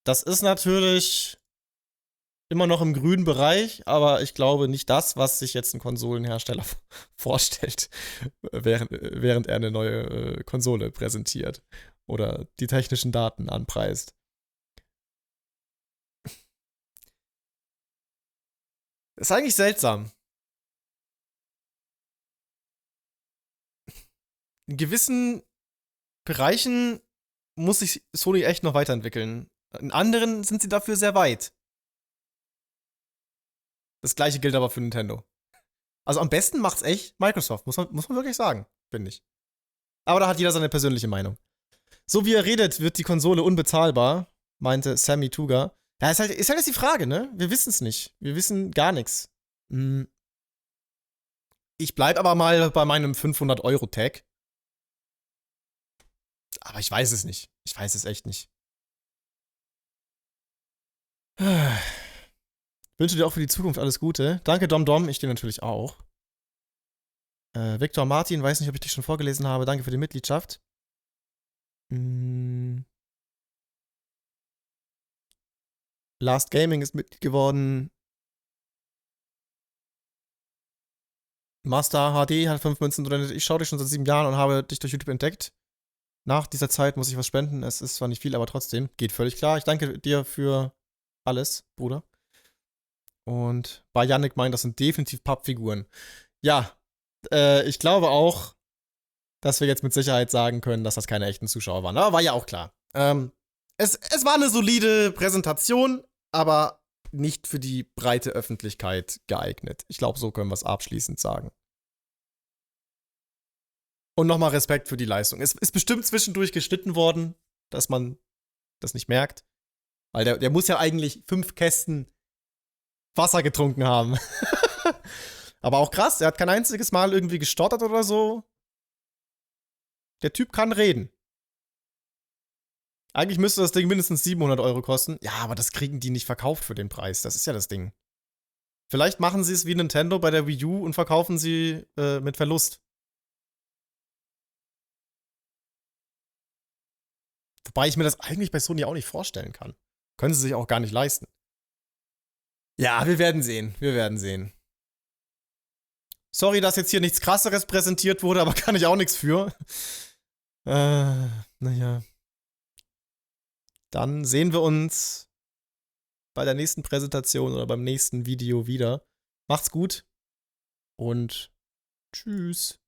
A: Das ist natürlich immer noch im grünen Bereich, aber ich glaube nicht das, was sich jetzt ein Konsolenhersteller vorstellt, während er eine neue Konsole präsentiert oder die technischen Daten anpreist. Ist eigentlich seltsam. In gewissen Bereichen muss sich Sony echt noch weiterentwickeln. In anderen sind sie dafür sehr weit. Das gleiche gilt aber für Nintendo. Also am besten macht's echt Microsoft, muss man wirklich sagen, finde ich. Aber da hat jeder seine persönliche Meinung. So wie er redet, wird die Konsole unbezahlbar, meinte Sammy Tuga. Ja, ist halt jetzt die Frage, ne? Wir wissen es nicht. Wir wissen gar nichts. Ich bleib aber mal bei meinem 500-Euro-Tag. Aber ich weiß es nicht. Ich weiß es echt nicht. Wünsche dir auch für die Zukunft alles Gute. Danke, Dom. Ich dir natürlich auch. Victor Martin, weiß nicht, ob ich dich schon vorgelesen habe. Danke für die Mitgliedschaft. Last Gaming ist Mitglied geworden. Master HD hat 5 Münzen drin. Ich schaue dich schon seit 7 Jahren und habe dich durch YouTube entdeckt. Nach dieser Zeit muss ich was spenden. Es ist zwar nicht viel, aber trotzdem. Geht völlig klar. Ich danke dir für alles, Bruder. Und bei Yannick meint, das sind definitiv Pappfiguren. Ja, ich glaube auch, dass wir jetzt mit Sicherheit sagen können, dass das keine echten Zuschauer waren. Aber war ja auch klar. Es war eine solide Präsentation, aber nicht für die breite Öffentlichkeit geeignet. Ich glaube, so können wir es abschließend sagen. Und nochmal Respekt für die Leistung. Es ist bestimmt zwischendurch geschnitten worden, dass man das nicht merkt. Weil der muss ja eigentlich 5 Kästen Wasser getrunken haben. Aber auch krass, er hat kein einziges Mal irgendwie gestottert oder so. Der Typ kann reden. Eigentlich müsste das Ding mindestens 700 Euro kosten. Ja, aber das kriegen die nicht verkauft für den Preis. Das ist ja das Ding. Vielleicht machen sie es wie Nintendo bei der Wii U und verkaufen sie mit Verlust. Wobei ich mir das eigentlich bei Sony auch nicht vorstellen kann. Können sie sich auch gar nicht leisten. Ja, wir werden sehen. Wir werden sehen. Sorry, dass jetzt hier nichts Krasseres präsentiert wurde, aber kann ich auch nichts für. Naja. Dann sehen wir uns bei der nächsten Präsentation oder beim nächsten Video wieder. Macht's gut und tschüss.